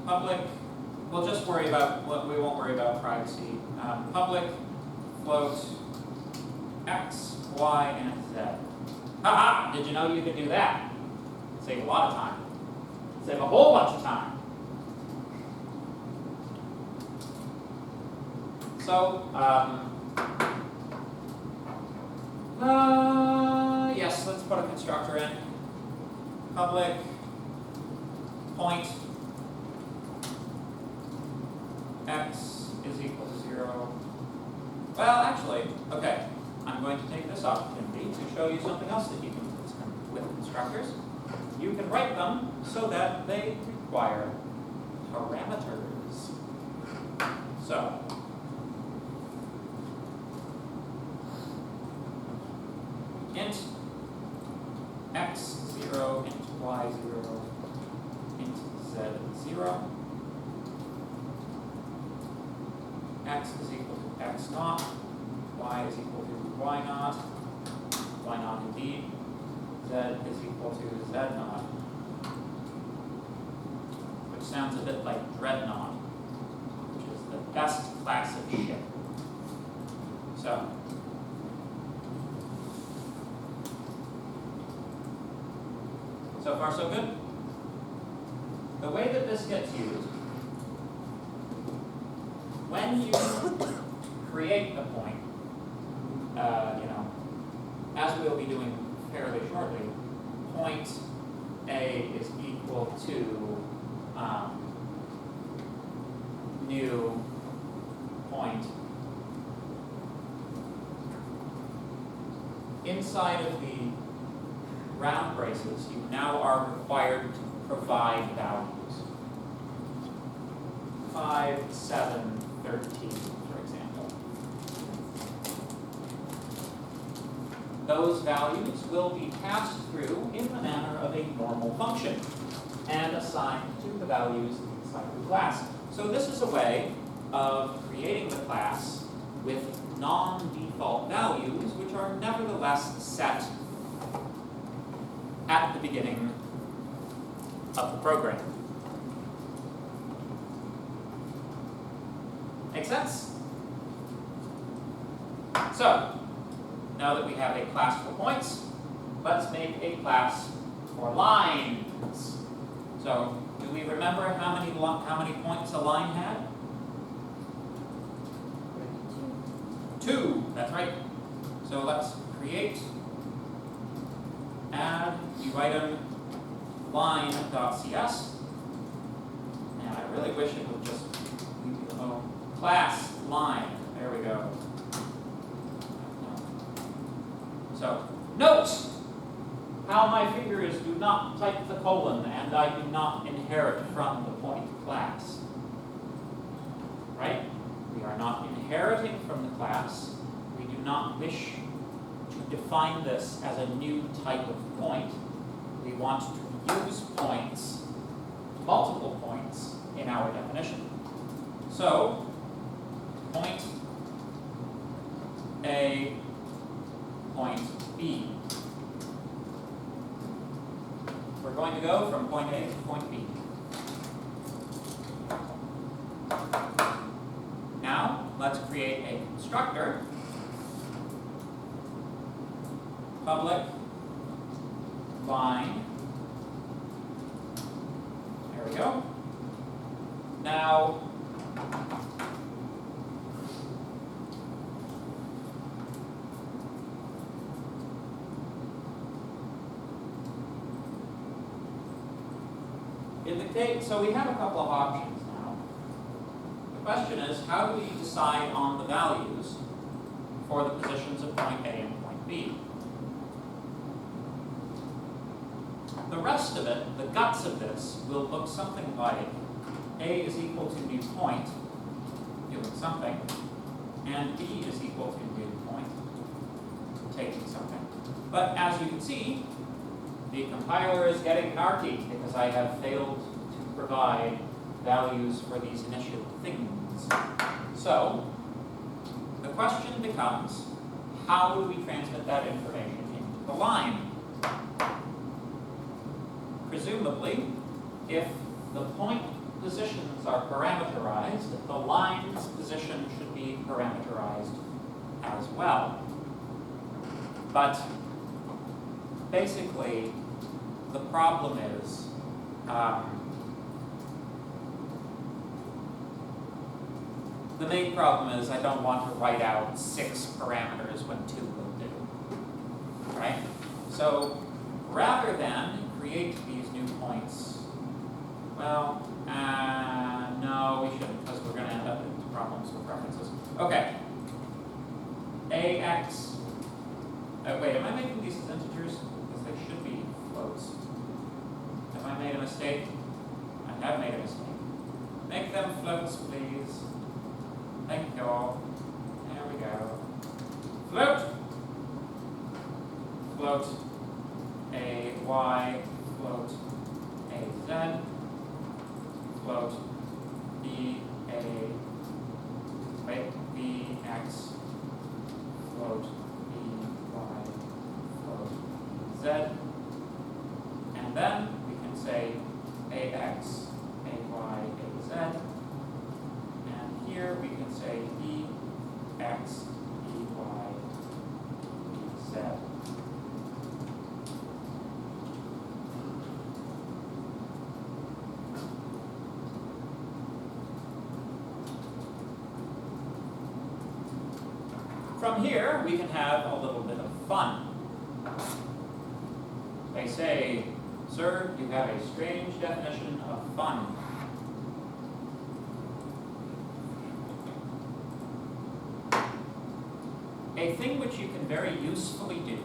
public we'll just worry about, we won't worry about privacy. Public float x, y, and z. Haha, did you know you could do that? Save a lot of time. Save a whole bunch of time. So, yes, let's put a constructor in. Public point x is equal to 0. Well, actually, okay, I'm going to take this opportunity to show you something else that you can do with constructors. You can write them so that they require parameters. So, int x0, int y0, int z0. X is equal to x naught, y is equal to y naught indeed, z is equal to z naught, which sounds a bit like dreadnought, which is the best class of ship. So far so good? The way that this gets used, when you create a point, as we'll be doing fairly shortly, point A is equal to new point. Inside of the round braces, you now are required to provide values. 5, 7, 13, for example. Those values will be passed through in the manner of a normal function and assigned to the values inside the class. So this is a way of creating the class with non-default values, which are nevertheless set at the beginning of the program. Make sense? So, now that we have a class for points, let's make a class for lines. So, do we remember how many points a line had? 2, that's right. So let's create, add new item, line.cs. And I really wish it would just leave me alone. Class line, there we go. So, note how my fingers do not type the colon and I do not inherit from the point class. Right? We are not inheriting from the class. We do not wish to define this as a new type of point. We want to use points, multiple points, in our definition. So, point A, point B. We're going to go from point A to point B. Now, let's create a constructor. Public line. There we go. Now, in the case, so we have a couple of options now. The question is, how do we decide on the values for the positions of point A and point B? The rest of it, the guts of this, will look something like A is equal to new point, doing something, and B is equal to new point, taking something. But as you can see, the compiler is getting narky because I have failed to provide values for these initial things. So, the question becomes, how do we transmit that information into the line? Presumably, if the point positions are parameterized, the line's position should be parameterized as well. But basically, the problem is the main problem is I don't want to write out 6 parameters when 2 will do, right? So rather than create these new points, well, no, we shouldn't, because we're going to end up into problems with references. Okay. AX, wait, am I making these as integers? Because they should be floats. Have I made a mistake? I have made a mistake. Make them floats, please. Thank you all. There we go. Float! Float a y, float a z, float b a, wait, b x, float b y, float z, and then we can say ax, ay, az, and here we can say bx, by, bz. From here, we can have a little bit of fun. They say, sir, you have a strange definition of fun. A thing which you can very usefully do,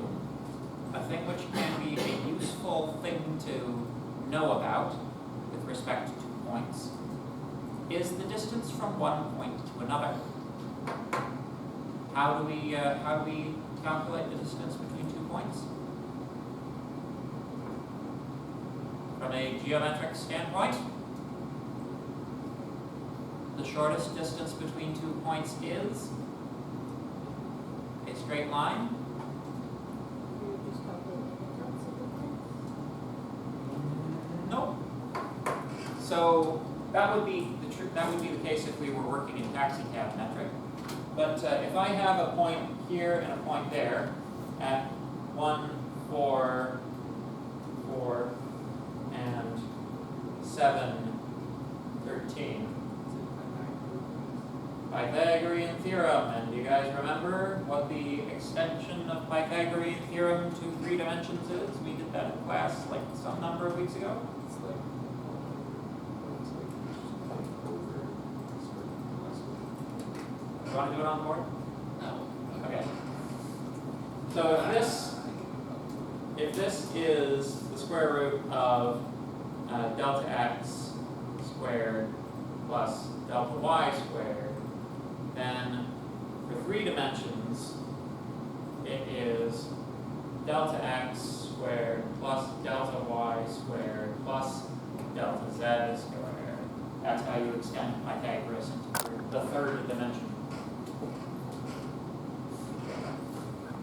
a thing which can be a useful thing to know about with respect to points, is the distance from one point to another. How do we calculate the distance between 2 points? From a geometric standpoint, the shortest distance between 2 points is a straight line. You just calculate the difference of the points. Nope. So that would be the case if we were working in taxicab metric. But if I have a point here and a point there at 1, 4, 4, and 7, 13. Pythagorean theorem, and do you guys remember what the extension of Pythagorean theorem to 3 dimensions is? We did that in class like some number of weeks ago. It's like, You want to do it on the board? no. Okay. So if this is the square root of delta x squared plus delta y squared, then for 3 dimensions, it is delta x squared plus delta y squared plus delta z squared. That's how you extend Pythagoras into the 3rd dimension.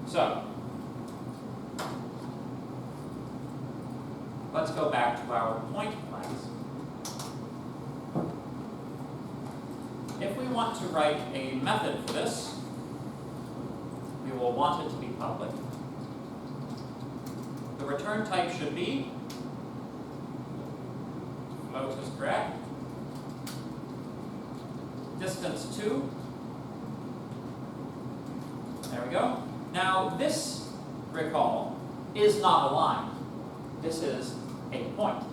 So, let's go back to our point class. If we want to write a method for this, we will want it to be public. The return type should be float is correct. Distance 2. There we go. Now this, recall, is not a line. This is a point.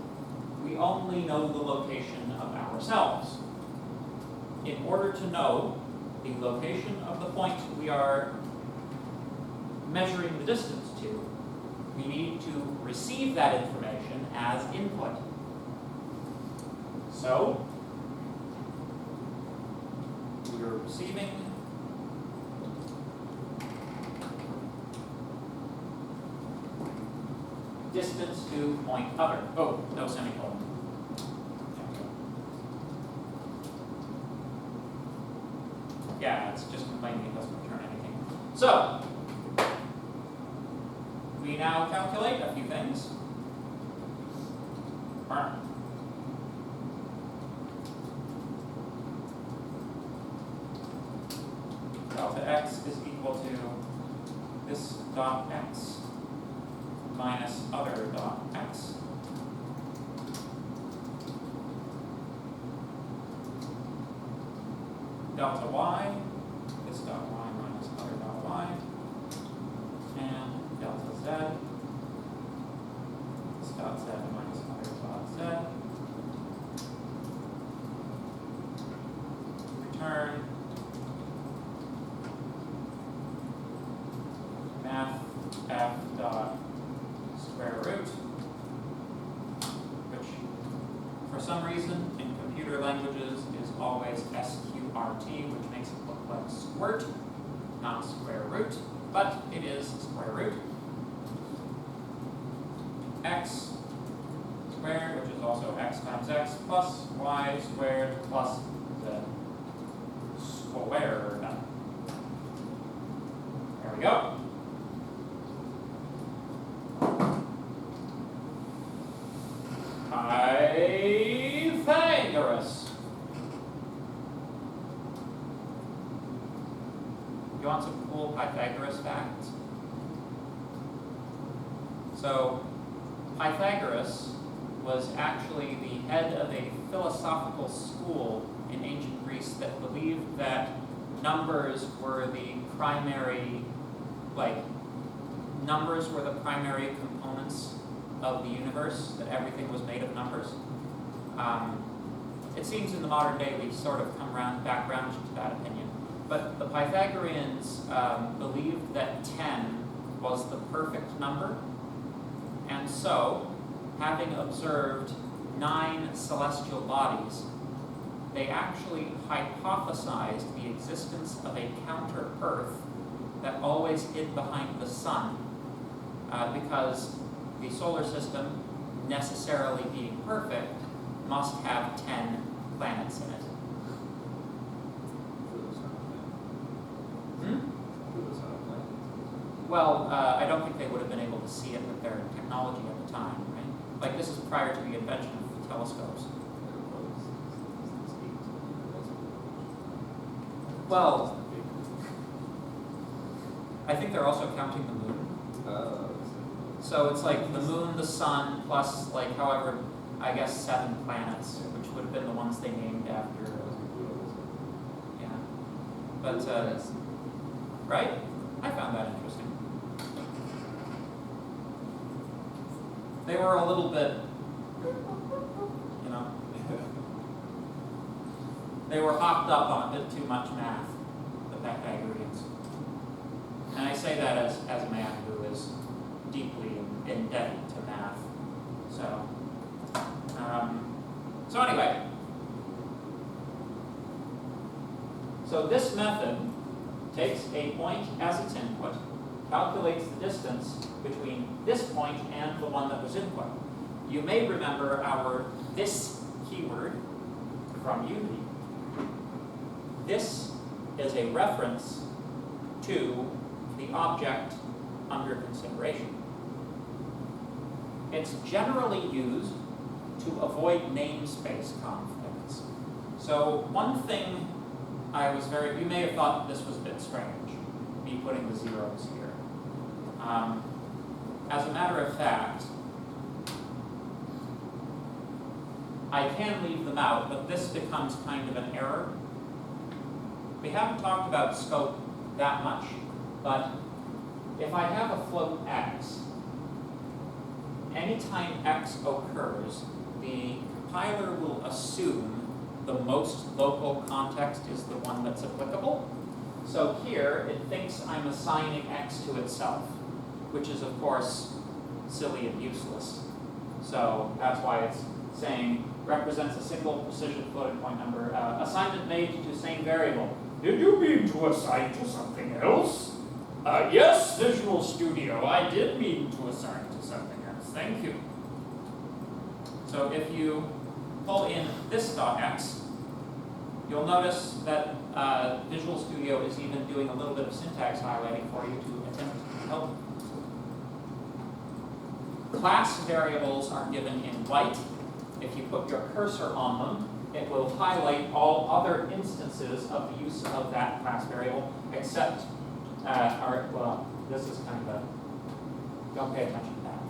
We only know the location of ourselves. In order to know the location of the point we are measuring the distance to, we need to receive that information as input. So, we are receiving distance to point other. Oh, no semicolon. Yeah, it's just complaining it doesn't return anything. So, we now calculate a few things. delta x is equal to this dot x minus other dot x. Delta y, this dot y minus other dot y, and delta z, this dot z minus other dot z. Return math f dot square root, which for some reason in computer languages is always SQRT, which makes it look like squirt, not square root, but it is square root. X squared, which is also x times x, plus y squared plus z squared. There we go. Pythagoras. You want some cool Pythagoras facts? So, Pythagoras was actually the head of a philosophical school in ancient Greece that believed that numbers were the primary, numbers were the primary components of the universe, that everything was made of numbers. It seems in the modern day we've sort of come back around to that opinion. But the Pythagoreans believed that 10 was the perfect number, and so, having observed 9 celestial bodies, they actually hypothesized the existence of a counter-Earth that always hid behind the sun, because the solar system, necessarily being perfect, must have 10 planets in it. Well, I don't think they would have been able to see it with their technology at the time, right? Like, this is prior to the invention of telescopes. Well, I think they're also counting the moon. So it's like the moon, the sun, plus however, I guess 7 planets, which would have been the ones they named after. Yeah. But, right? I found that interesting. They were a little bit, they were hopped up on a bit too much math, the Pythagoreans. And I say that as a man who is deeply indebted to math. So anyway, so this method takes a point as its input, calculates the distance between this point and the one that was input. You may remember our this keyword from Unity. This is a reference to the object under consideration. It's generally used to avoid namespace conflicts. So one thing you may have thought this was a bit strange, me putting the zeros here. As a matter of fact, I can leave them out, but this becomes kind of an error. We haven't talked about scope that much, but if I have a float x, anytime x occurs, the compiler will assume the most local context is the one that's applicable. So here, it thinks I'm assigning x to itself, which is, of course, silly and useless. So that's why it's saying represents a single precision floating point number. Assignment made to same variable. Did you mean to assign to something else? Yes, Visual Studio, I did mean to assign to something else. Thank you. So if you pull in this .x, you'll notice that Visual Studio is even doing a little bit of syntax highlighting for you to attempt to help. Class variables are given in white. If you put your cursor on them, it will highlight all other instances of the use of that class variable, except, well, this is kind of a, don't pay attention to that.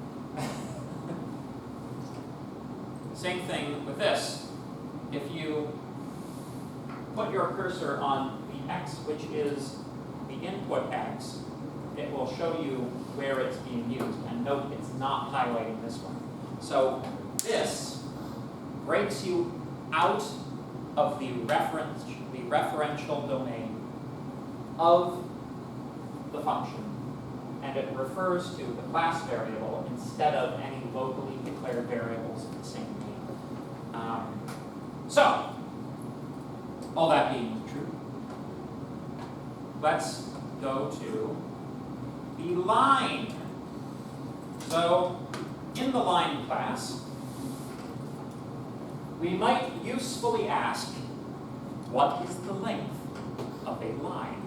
Same thing with this. If you put your cursor on the x, which is the input x, it will show you where it's being used. And note, it's not highlighting this one. So this breaks you out of the referential domain of the function, and it refers to the class variable instead of any locally declared variables of the same name. So, all that being true, let's go to the line. So, in the line class, we might usefully ask, what is the length of a line?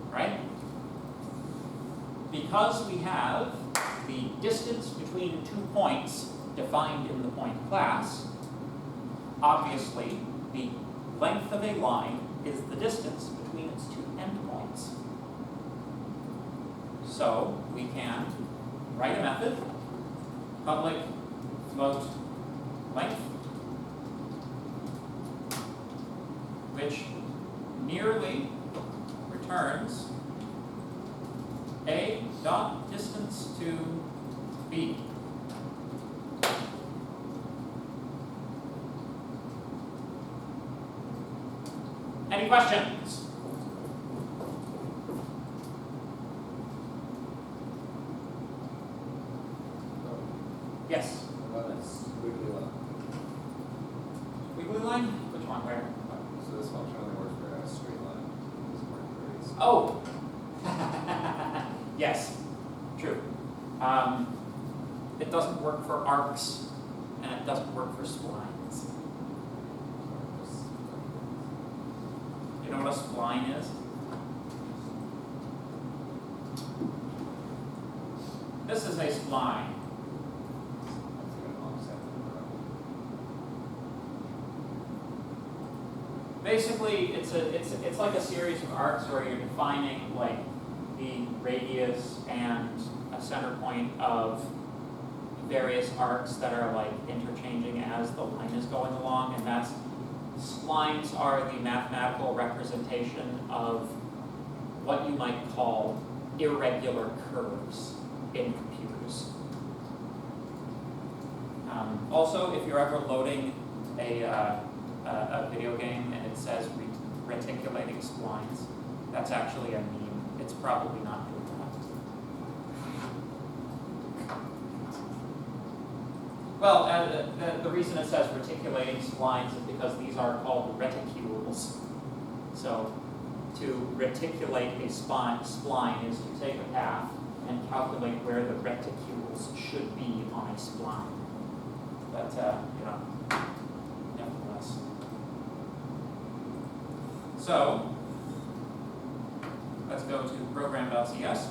Right? Because we have the distance between 2 points defined in the point class, obviously the length of a line is the distance between its 2 endpoints. So we can write a method, public float length, which merely returns a dot distance to b. Any questions? Yes. About this wiggly line. Wiggly line? Which one? Where? So this function only works for a straight line. It doesn't work for a smooth. Oh. Yes. True. It doesn't work for arcs, and it doesn't work for splines. You know what a spline is? This is a spline. Basically, it's like a series of arcs where you're defining like the radius and a center point of various arcs that are like interchanging as the line is going along, and that's splines are the mathematical representation of what you might call irregular curves in computers. Also, if you're ever loading a video game and it says reticulating splines, that's actually a meme. It's probably not doing that. Well, the reason it says reticulating splines is because these are called reticules. So, to reticulate a spline is to take a path and calculate where the reticules should be on a spline. But, nevertheless. So, let's go to program.cs.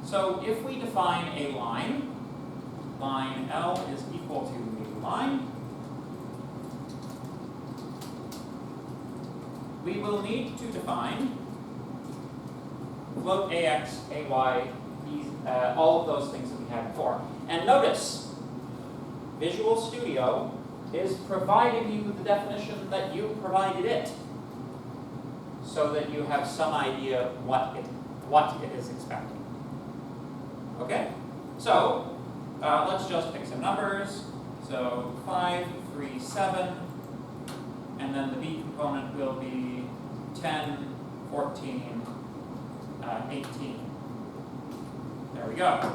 So if we define a line, line L is equal to new line, we will need to define float AX, AY, all of those things that we had before. And notice, Visual Studio is providing you the definition that you provided it, so that you have some idea what it is expecting. Okay? So, let's just pick some numbers. So 5, 3, 7, and then the B component will be 10, 14, 18. There we go.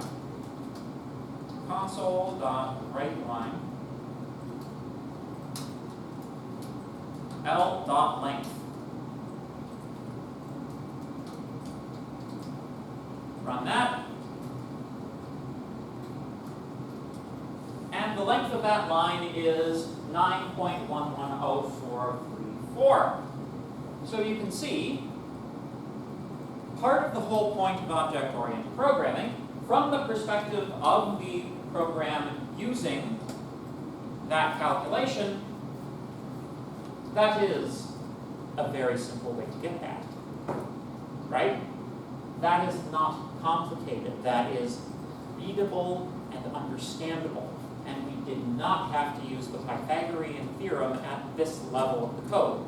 Console.writeLine L.length. Run that. And the length of that line is 9.110434. So you can see, part of the whole point of object-oriented programming, from the perspective of the program using that calculation, that is a very simple way to get that, right? That is not complicated. That is readable and understandable. And we did not have to use the Pythagorean theorem at this level of the code.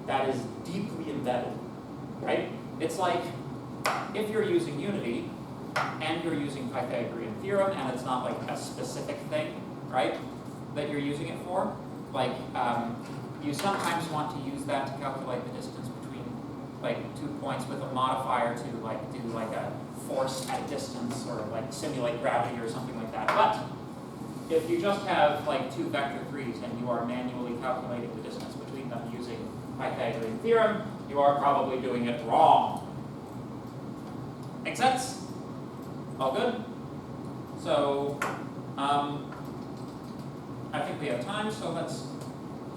That is deeply embedded, right? It's like if you're using Unity and you're using Pythagorean theorem and it's not like a specific thing, right, that you're using it for, like you sometimes want to use that to calculate the distance between like 2 points with a modifier to like do like a force at a distance or like simulate gravity or something like that. But if you just have like 2 vector 3's and you are manually calculating the distance between them using Pythagorean theorem, you are probably doing it wrong. Make sense? All good? So, I think we have time, so let's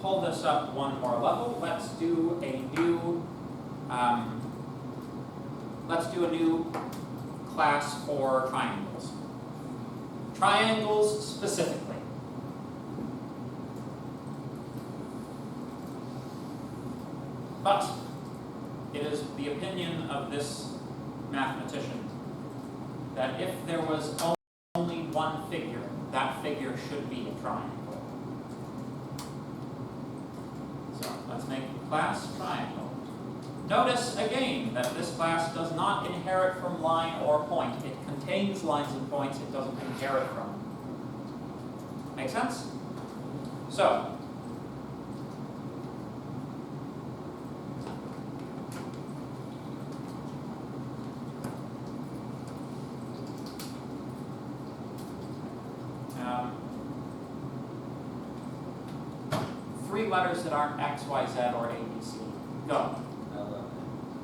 pull this up one more level. Let's do a new class for triangles. Triangles specifically. But it is the opinion of this mathematician that if there was only one figure, that figure should be a triangle. So let's make the class triangle. Notice again that this class does not inherit from line or point. It contains lines and points, it doesn't inherit from them. Make sense? So, three letters that aren't X, Y, Z, or A, B, C. Go.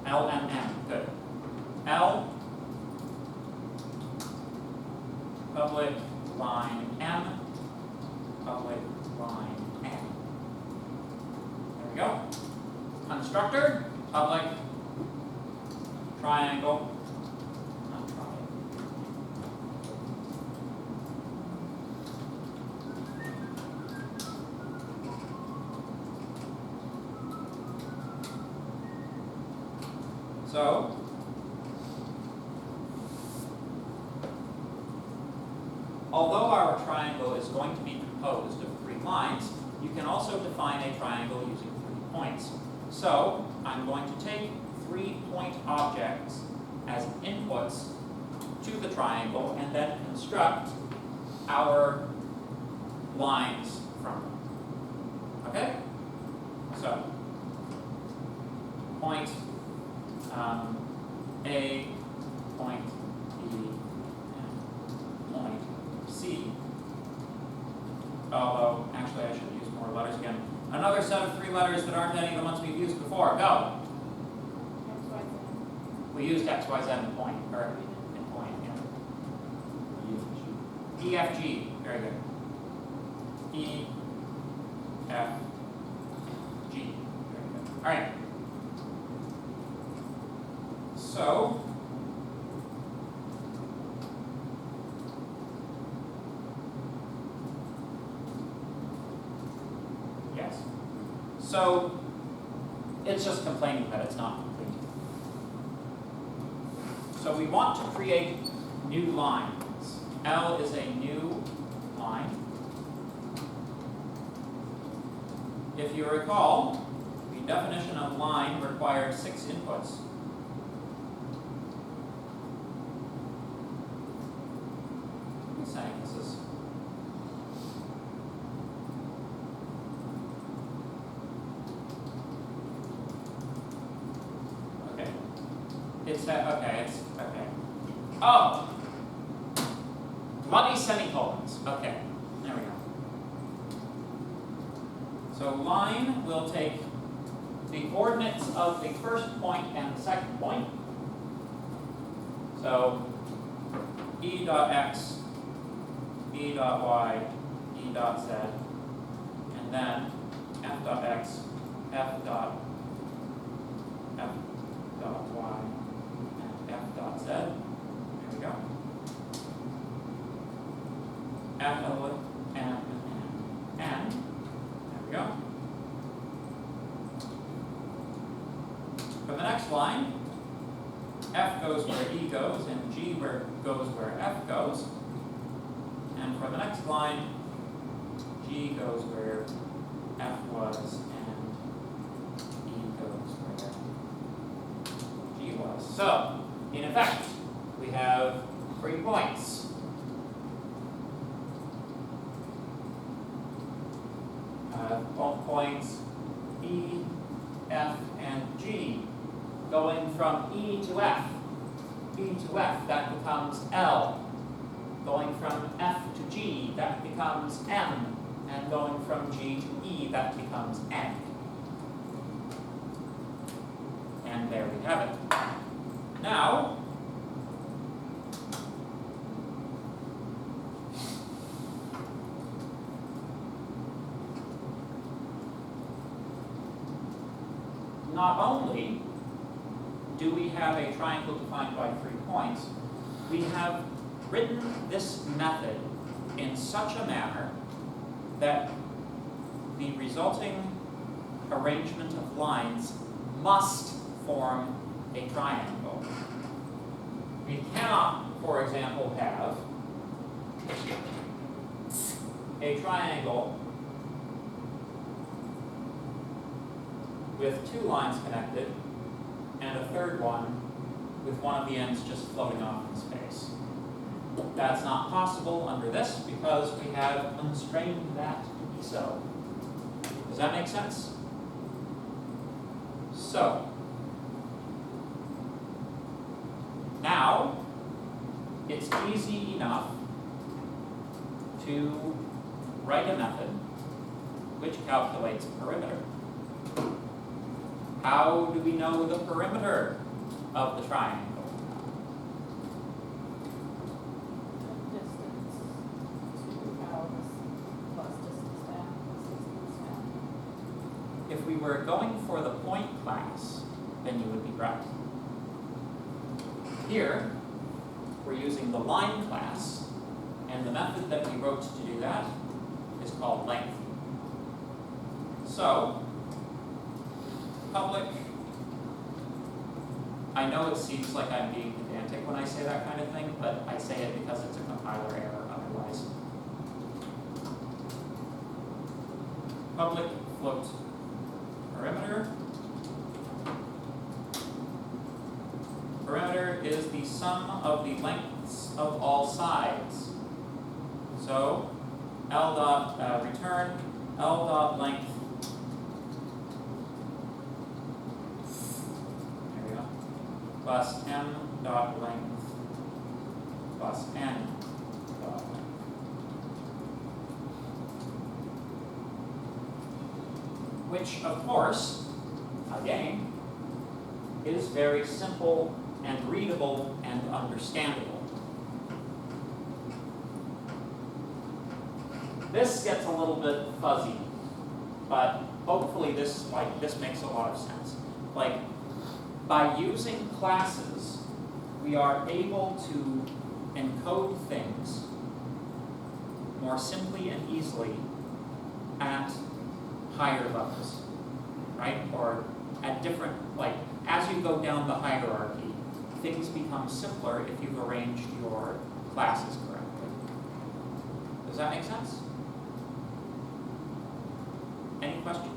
L, M, N. Good. L, public line M, public line N. There we go. Constructor, public triangle, not triangle. So, although our triangle is going to be composed of 3 lines, you can also define a triangle using 3 points. So, I'm going to take 3-point objects as inputs to the triangle and then construct our lines from them. Okay? So, point A, point B, and point C. Although, actually I should use more letters again. Another set of 3 letters that aren't any of the ones we've used before. Go! X, Y, Z. We used X, Y, Z in point, or in point, yeah. E, F, G. Very good. E, F, G. Very good. All right. So, yes. So, it's just complaining that it's not complete. So we want to create new lines. L is a new line. If you recall, the definition of line required 6 inputs. Saying this is okay. It's okay. It's okay. Oh, bloody semicolons. Okay, there we go. So line will take the coordinates of the first point and the second point. So E dot X, E dot Y, E dot Z, and then F dot X, F dot Y, and F dot Z. There we go. F next line, F goes where E goes, and G goes where F goes. And for the next line, G goes where F was, and E goes where G was. So, in effect, we have 3 points. Both points E, F, and G going from E to F. E to F, that becomes L. Going from F to G, that becomes M. And going from G to E, that becomes N. And there we have it. Now, not only do we have a triangle defined by 3 points, we have written this method in such a manner that the resulting arrangement of lines must form a triangle. We cannot, for example, have a triangle with 2 lines connected and a third one with one of the ends just floating off in space. That's not possible under this because we have constrained that to be so. Does that make sense? So, now it's easy enough to write a method which calculates perimeter. How do we know the perimeter of the triangle? Distance to L plus distance to M plus distance to M. If we were going for the point class, then you would be right. Here, we're using the line class, and the method that we wrote to do that is called length. So, public, I know it seems like I'm being pedantic when I say that kind of thing, but I say it because it's a compiler error otherwise. Public float perimeter. Perimeter is the sum of the lengths of all sides. So, L dot return, L dot length, there we go, plus M dot length plus N dot length. Which, of course, again, is very simple and readable and understandable. This gets a little bit fuzzy, but hopefully this makes a lot of sense. Like, by using classes, we are able to encode things more simply and easily at higher levels, right? Or at different, like, as you go down the hierarchy, things become simpler if you've arranged your classes correctly. Does that make sense? Any questions?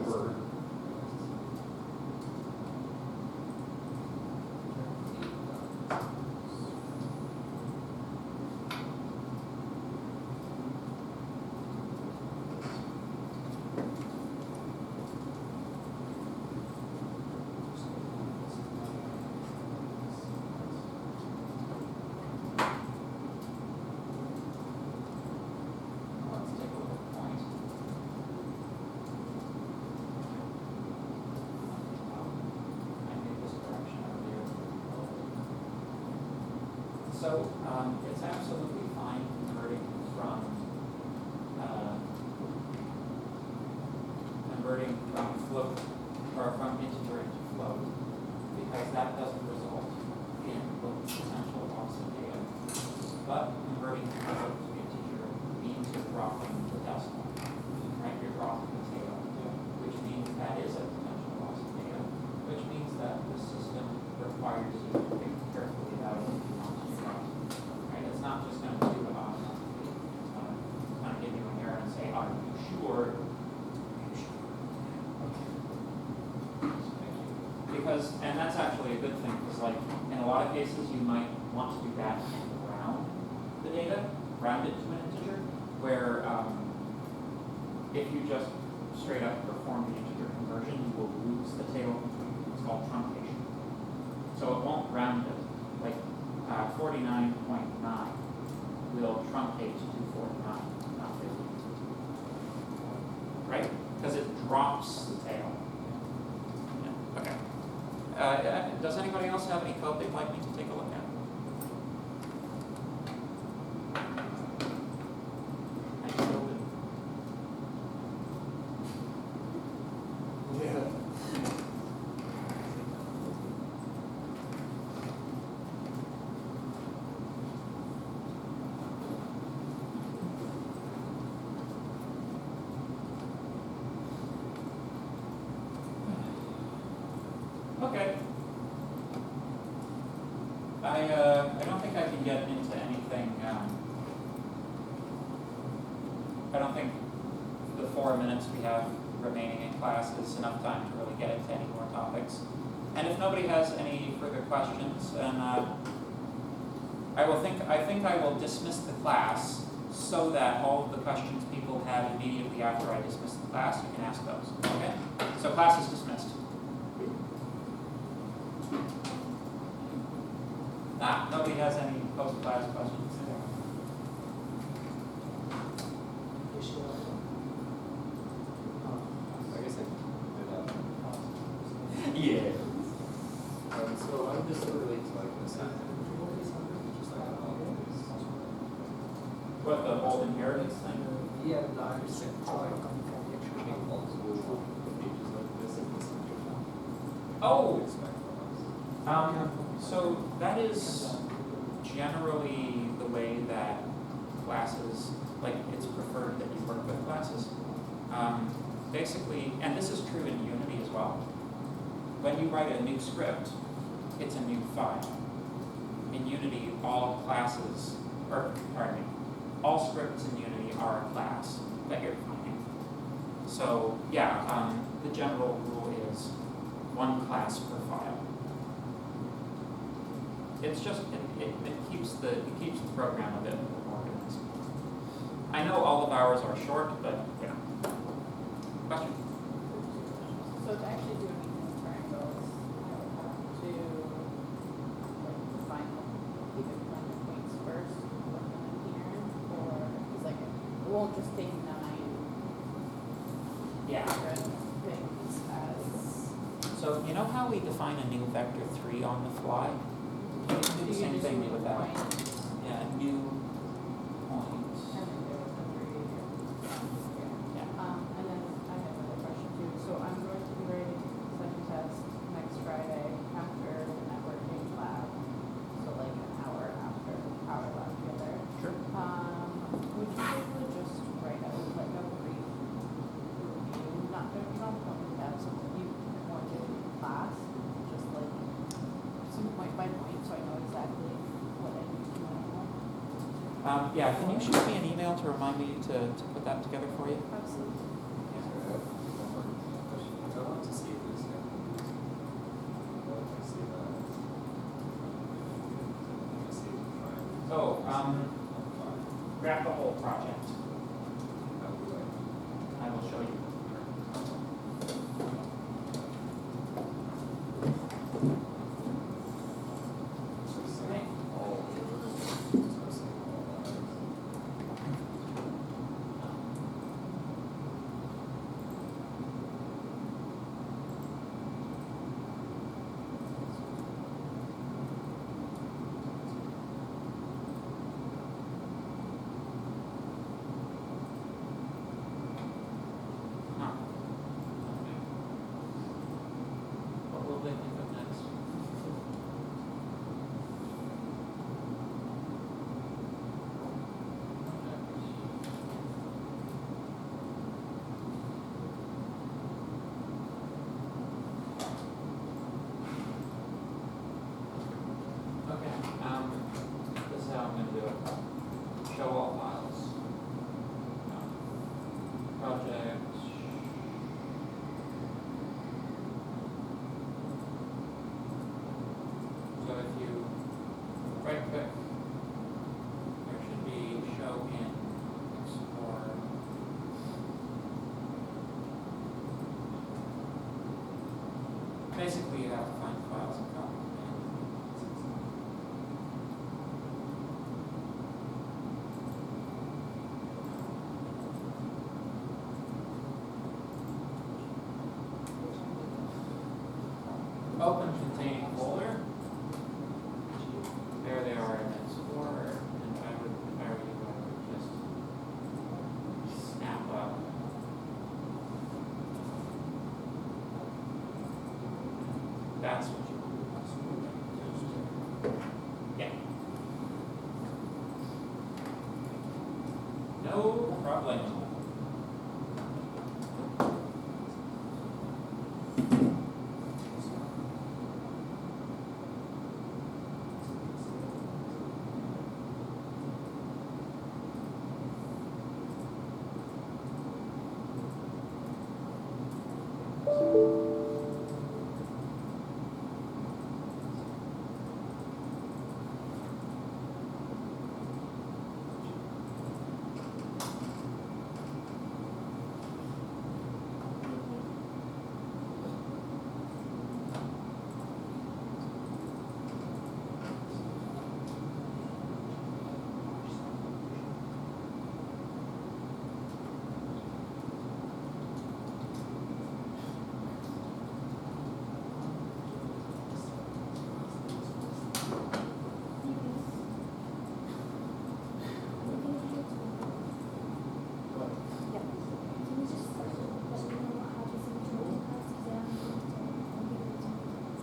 Sure. Let's take a look at point. I made this correction earlier. So it's absolutely fine converting from float or from integer into float, because that doesn't result in the potential loss of data. But converting from float to integer means you're dropping the decimal. if you just straight up perform the integer conversion, you will lose the tail between. It's called truncation. So it won't round it. Like 49.9 will truncate to 49, not 50. Right? Because it drops the tail. Yeah. Okay. Does anybody else have any code they'd like me to take a look at? Any code? Yeah. Okay. I don't think I can get into anything. I don't think the 4 minutes we have remaining in class is enough time to really get into any more topics. And if nobody has any further questions, then I think I will dismiss the class so that all of the questions people have immediately after I dismiss the class, you can ask those. Okay? So class is dismissed. Nobody has any post-class questions? I guess I did that. Yeah. So I'm just sort of related to like an assignment. Just like What, the old inheritance thing? yeah, no, I understand. Like, make multiple pages like this and this. Oh, Expect from us. so that is generally the way that classes, like it's preferred that you work with classes. Basically, and this is true in Unity as well. When you write a new script, it's a new file. In Unity, all classes, or pardon me, all scripts in Unity are a class that you're defining. So yeah, the general rule is one class per file. It's just it keeps the program a bit more organized. I know all of ours are short, but yeah. Question? So to actually do anything with triangles, I would have to like define keep it define the points first, work on it here, or it's like it won't just take 9 Yeah. different things as So you know how we define a new vector 3 on the fly? You can do the same thing with that. Points, Yeah, new point. and then there was the 3 here. Yeah. And then I have another question too. So I'm going to be writing such a test next Friday after the networking lab. So like an hour after our lab together. Sure. Would you be able to just write out like a brief review, not to have something you want to do in class, just like some point by point, so I know exactly what I need to know. Yeah, can you shoot me an email to remind me to put that together for you? Absolutely. I want to see this. Oh, grab the whole project. I will show you. Still struggling.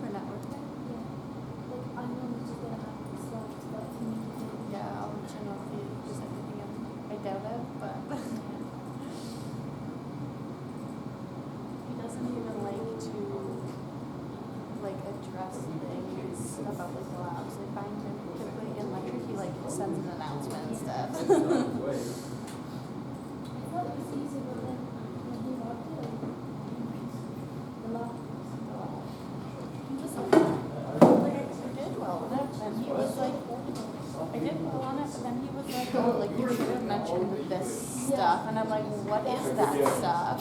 For networking? Yeah, I'll let you know if there's anything in. I doubt it, but. He doesn't even like to, like, address things about, like, the labs. I find him typically in lecture, he, like, sends an announcement instead. I did well on it, and he was like, I did well on it, but then he was like, oh, like, you should have mentioned this stuff, and I'm like, what is that stuff?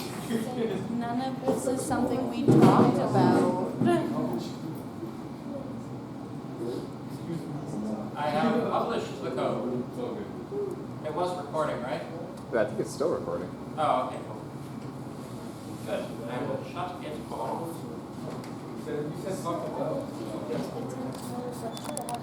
None of this is something we talked about. I have published the code. It was recording, right? I think it's still recording. Oh, okay, cool. Good. I will shut it off. You said talk about. It's in the lecture, I have